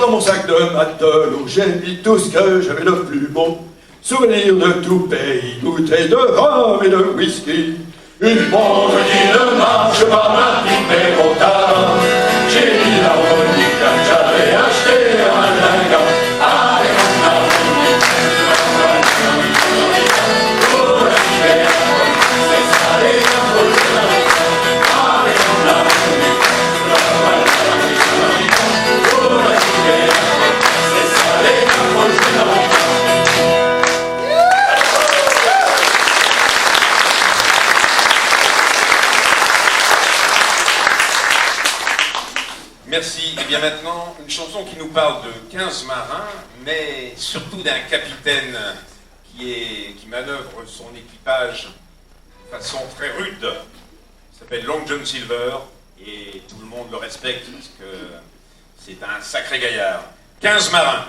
Dans mon sac de matelot, j'ai mis tout ce que j'avais de plus beau. Souvenirs de tout pays, bouteilles de rhum et de whisky. Une bombe qui ne marche pas, ma pipe et mon tabac. J'ai mis l'harmonica que j'avais acheté à Malaga. Avec mon harmonica, pour la cité, c'est ça les harmonicas. Avec mon harmonica, pour la cité, c'est ça les harmonicas. Merci. Et bien maintenant, une chanson qui nous parle de 15 marins, mais surtout d'un capitaine qui manœuvre son équipage de façon très rude. Il s'appelle Long John Silver et tout le monde le respecte parce que c'est un sacré gaillard. 15 marins.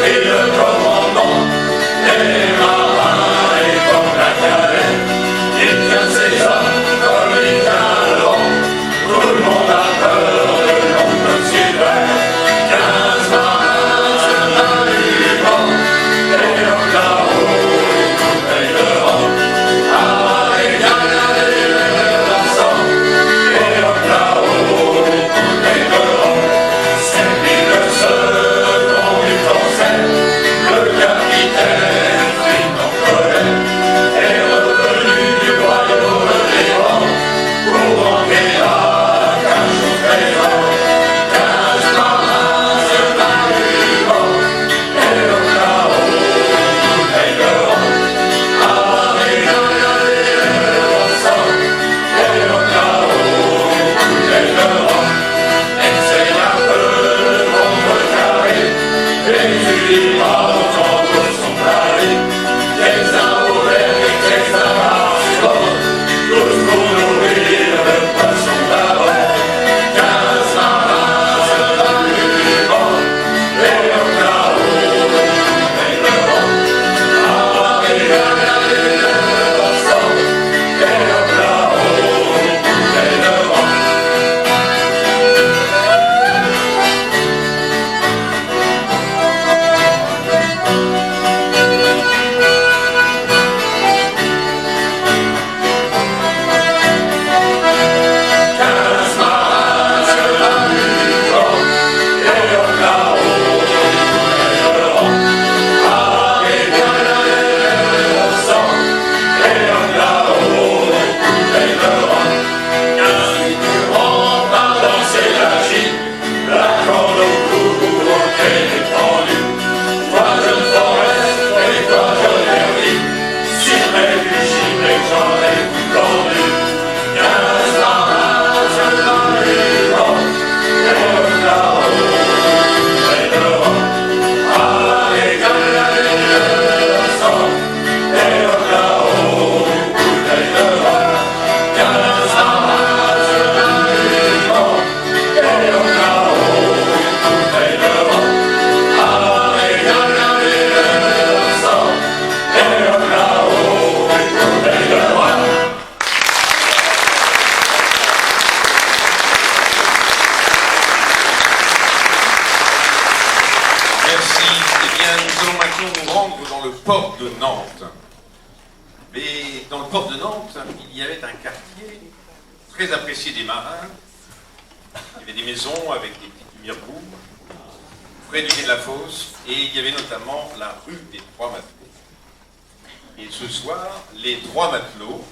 Et le commandant des marins allons nous rendre dans le port de Nantes. Mais dans le port de Nantes, il y avait un quartier très apprécié des marins. Il y avait des maisons avec des petites lumières rouges, près du quai de la Fosse, et il y avait notamment la rue des Trois Matelots. Et ce soir, les Trois Matelots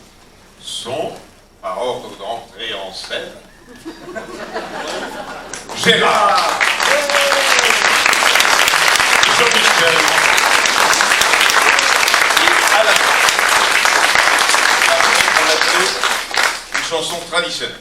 sont, par ordre d'entrée en scène, Gérard, Jean-Michel et Alain. La rue des Trois Matelots, une chanson traditionnelle.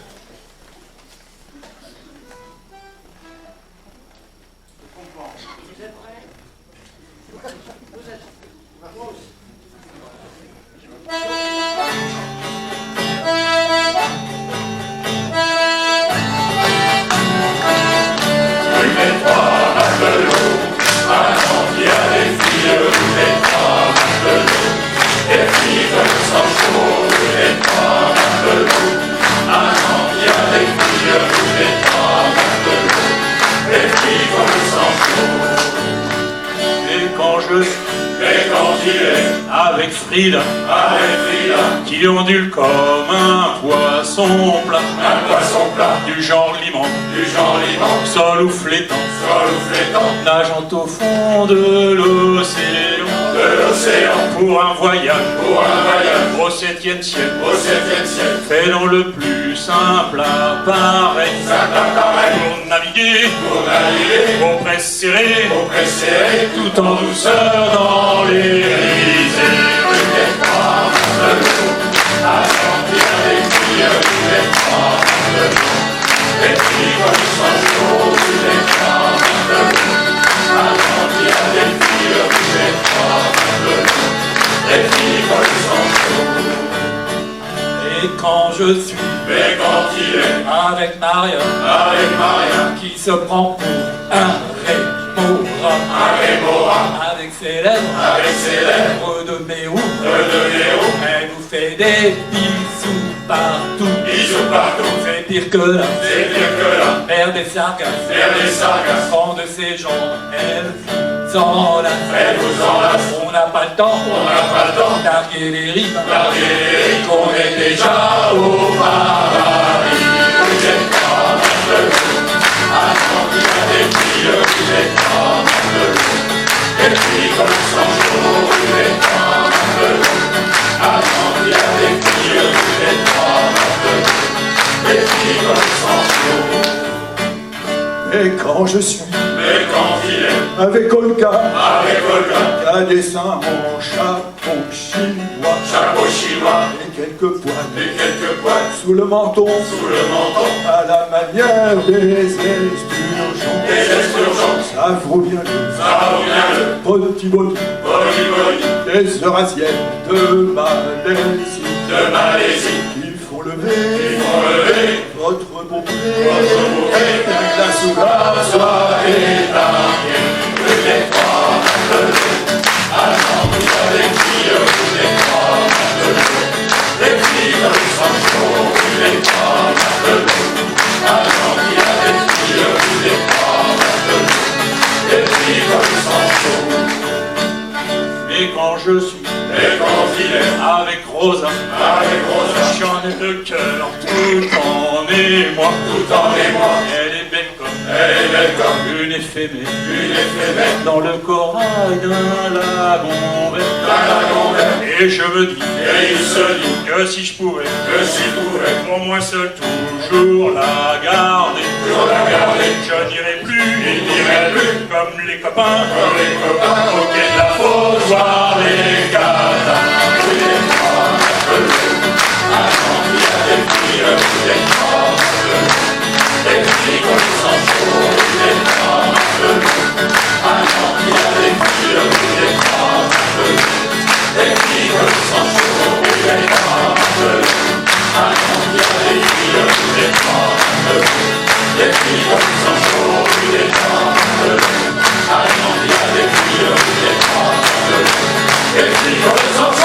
Avec Frida, qui ondule comme un poisson plat, du genre limon, sol ou flétan, nageant au fond de l'océan, pour un voyage, au 7e siècle, fait dans le plus simple appareil, pour naviguer, au presse serré, tout en douceur dans les risées. Et quand je suis avec Maria, qui se prend pour un Rémora, avec ses lèvres de Mérou, elle nous fait des bisous partout, c'est pire que là, faire des sarcasmes, quand de ces gens, elle vous enlace, on n'a pas le temps, d'arguer les rimes, qu'on est déjà au paradis. Vous êtes pas Matelots, attends, il y a des filles, vous êtes pas Matelots, et puis comme sans chaud, vous êtes pas Matelots, attends, il y a des filles, vous êtes pas Matelots, et puis comme sans chaud. Et quand je suis avec Olga, qui a des seins en chapeau chinois, et quelques poils sous le menton, à la manière des esturgeons. Ça vaut bien le petit body des Eurasiennes de Malaisie, qui font lever votre beau blé, et la glace ou la soirée larguée. Vous n'êtes pas Matelots, attends, vous avez qui, vous n'êtes pas Matelots, les filles dans le sang chaud, vous n'êtes pas Matelots, attends, il y a des filles, vous n'êtes pas Matelots, les filles dans le sang chaud. Et quand je suis avec Rosa, j'en ai le cœur tout en émoi, elle est belle comme une éphémère, dans le corail d'un lagon vert. Et je me dis, que si je pouvais, pour moi seul toujours la garder, je n'irai plus, comme les copains, au quai de la Fosse voir les cadavres. Vous n'êtes pas Matelots, attends, il y a des filles, vous n'êtes pas Matelots, les filles comme sans chaud, vous n'êtes pas Matelots, attends, il y a des filles, vous n'êtes pas Matelots, les filles comme sans chaud, vous n'êtes pas Matelots, attends, il y a des filles, vous n'êtes pas Matelots, les filles comme sans chaud, vous n'êtes pas Matelots, attends, il y a des filles, vous n'êtes pas Matelots, les filles comme sans chaud.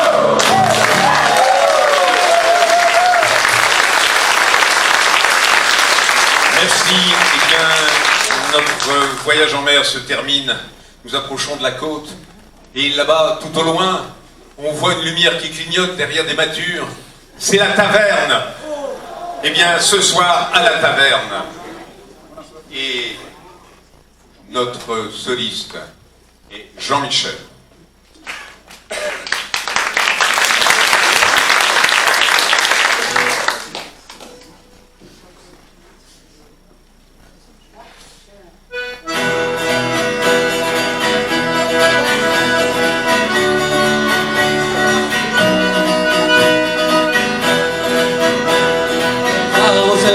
Merci. Eh bien, notre voyage en mer se termine. Nous approchons de la côte. Et là-bas, tout au loin, on voit une lumière qui clignote derrière des mâtures. C'est la taverne. Eh bien, ce soir, à la taverne. Et notre soliste est Jean-Michel.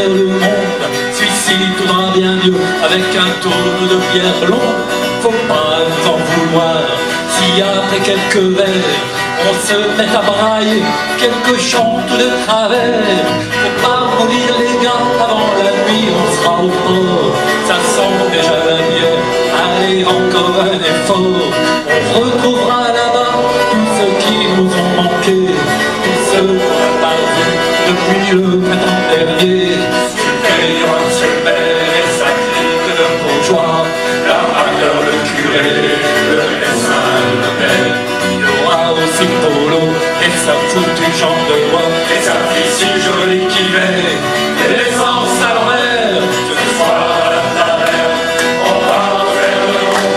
Le monde, celui-ci tournera bien mieux avec un tour de pierre blonde. Faut pas nous en vouloir si après quelques verres on se met à brailler quelques chants tout de travers. Faut pas mourir les gars, avant la nuit on sera au port. Ça sent déjà la bière, allez encore un effort. On retrouvera là-bas tous ceux qui nous ont manqué, tous ceux qu'on n'a pas vus depuis le printemps dernier. Et sa clique de bourgeois, la valeur, le curé, le médecin, le père. Il y aura aussi Polo et sa foutue jambe de bois, et sa fille si jolie qui met l'essence à l'envers. Ce soir à la taverne, on va faire le rond.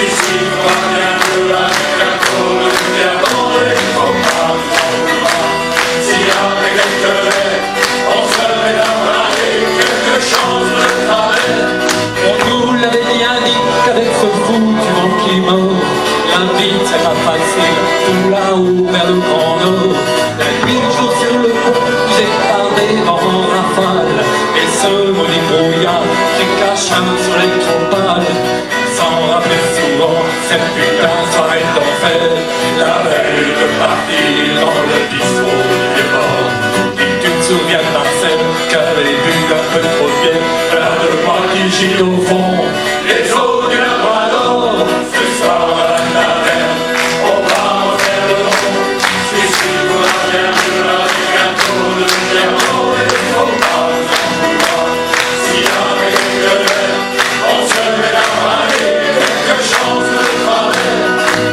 Ici va bien de la cacole du diamant, et il faut pas nous en vouloir. Si avec quelques verres, on se met à brailler quelque chose de travers. On nous l'avait bien dit qu'avec ce foutu vent qui mord, la vie c'est pas facile, tout là-haut vers le Grand Nord. La nuit, le jour sur le pont, vous êtes par des vents en rafale, et ce maudit brouillard qui cache un soleil trop pâle. Sans rappeler souvent cette putain de soirée d'enfer, la veille de partir dans le bistrot du Vieux-Port. Tu te souviens de Marcel qui avait bu un peu trop de bière, plein de moi qui gît au fond, les eaux du Labrador. Ce soir à la taverne, on va en faire le rond. Ici pour la bien de la gâteau de diamant, et il faut pas nous en vouloir. Si avec le verre, on se met à brailler quelque chose de travers.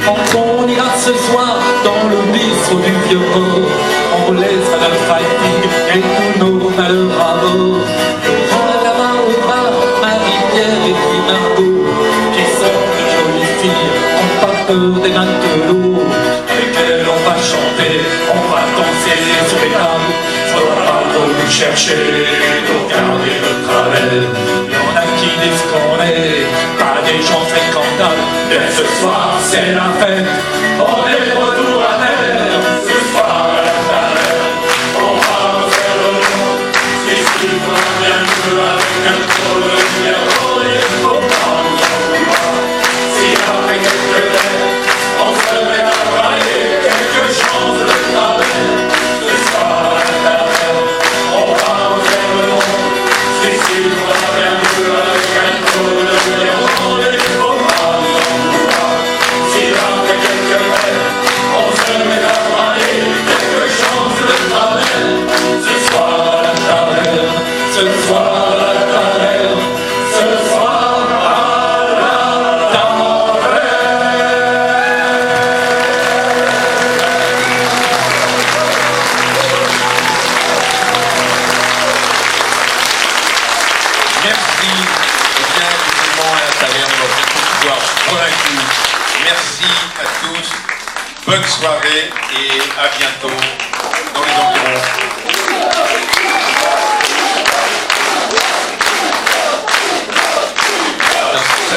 Quand on ira ce soir dans le bistrot du Vieux-Port, on laissera notre fighting et tous nos malheurs à bord. Il y aura là-bas au bar Marie-Pierre et puis Margot, qui sont de jolies filles, n'ont pas peur des matelots. Avec elles on va chanter, on va danser sur les tables. Faudra pas trop nous chercher, nous regarder de travers. Il y en a qui disent qu'on est pas des gens fréquentables, mais ce soir c'est la fête, on est de retour à terre. Ce soir à la taverne, on va faire le rond. Ici on va bien jouer avec un trop de diamant, et il faut pas nous en vouloir. Si après quelques verres, on se met à brailler quelque chose de travers. Ce soir à la taverne, on va faire le rond. Ici on va bien jouer avec un trop de diamant, et il faut pas nous en vouloir. Si après quelques verres, on se met à brailler quelque chose de travers. Ce soir à la taverne, ce soir à la taverne, ce soir à la taverne. Merci. Eh bien, effectivement, à la taverne, on va tous pouvoir convaincu. Merci à tous. Bonne soirée et à bientôt dans les environs.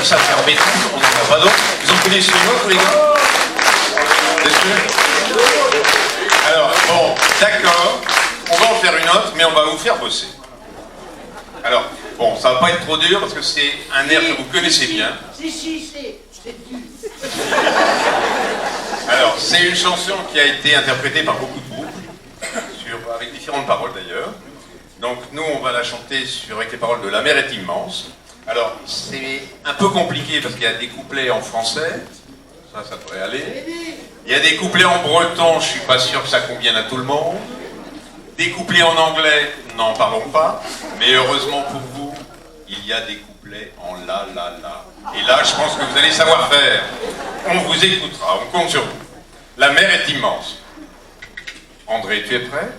Ça fait embêtant, on n'en a pas d'autres. Vous en connaissez une autre, les gars? Vous êtes sûrs? Alors, bon, d'accord, on va en faire une autre, mais on va vous faire bosser. Alors, bon, ça va pas être trop dur parce que c'est un air que vous connaissez bien. Si, c'est dur. Alors, c'est une chanson qui a été interprétée par beaucoup de groupes, avec différentes paroles d'ailleurs. Donc, nous, on va la chanter avec les paroles de La mer est immense. Alors, c'est un peu compliqué parce qu'il y a des couplets en français, ça pourrait aller. Il y a des couplets en breton, je suis pas sûr que ça convienne à tout le monde. Des couplets en anglais, n'en parlons pas. Mais heureusement pour vous, il y a des couplets en la. Et là, je pense que vous allez savoir faire. On vous écoutera, on compte sur vous. La mer est immense. André, tu es prêt?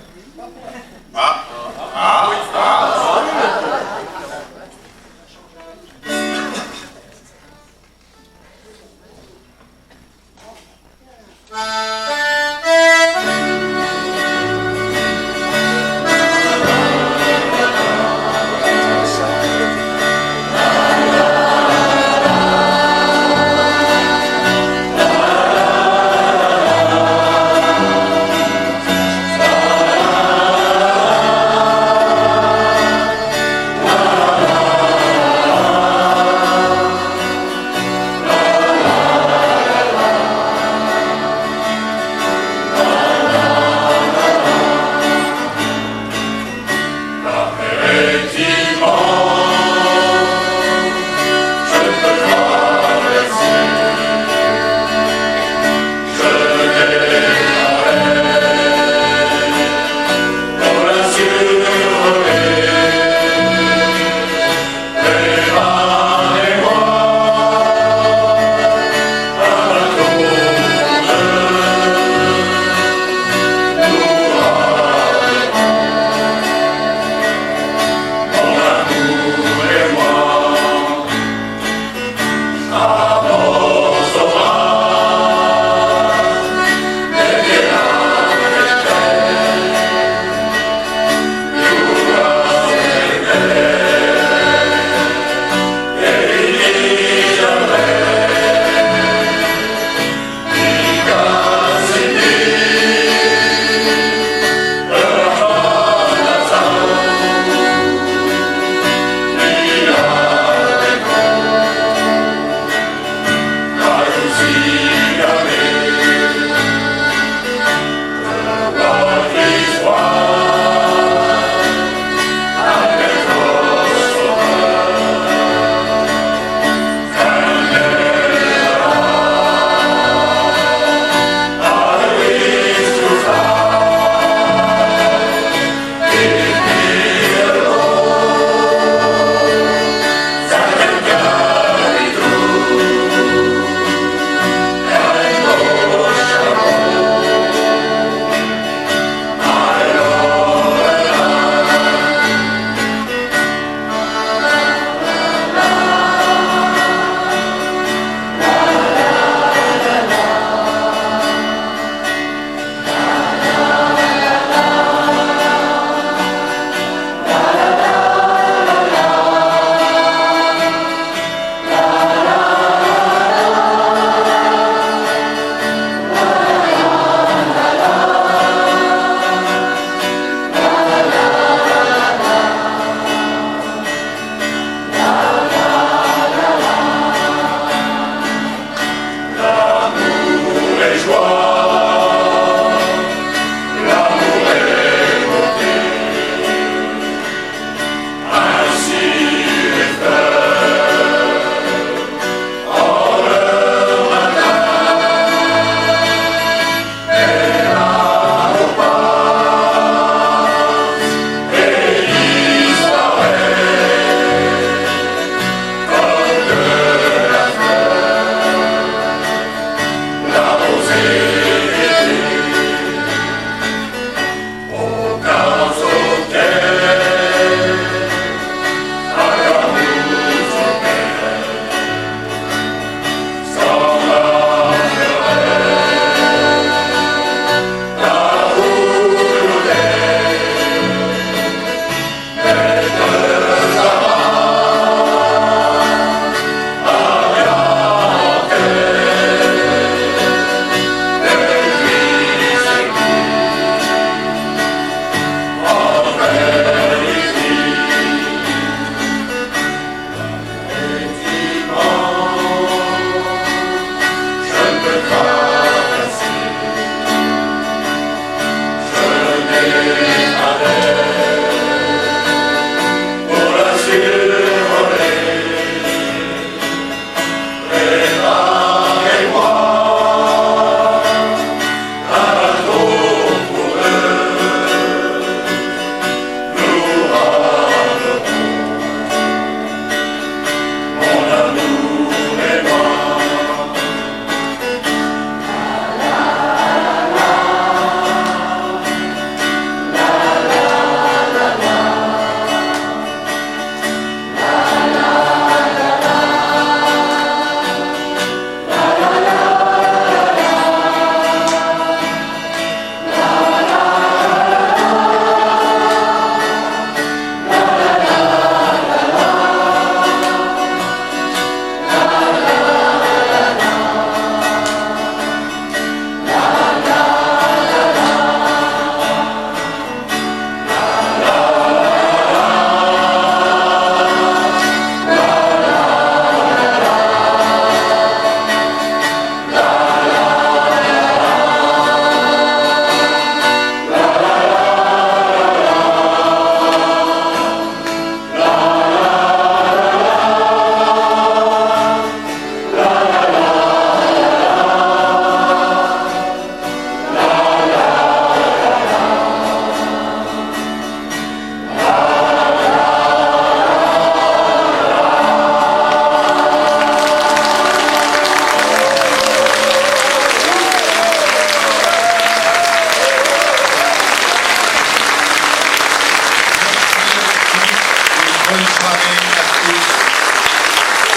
Bonne soirée, merci.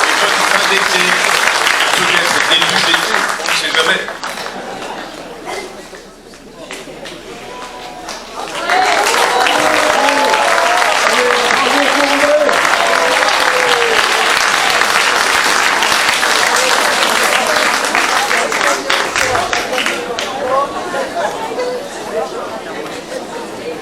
Et bonne fin d'été.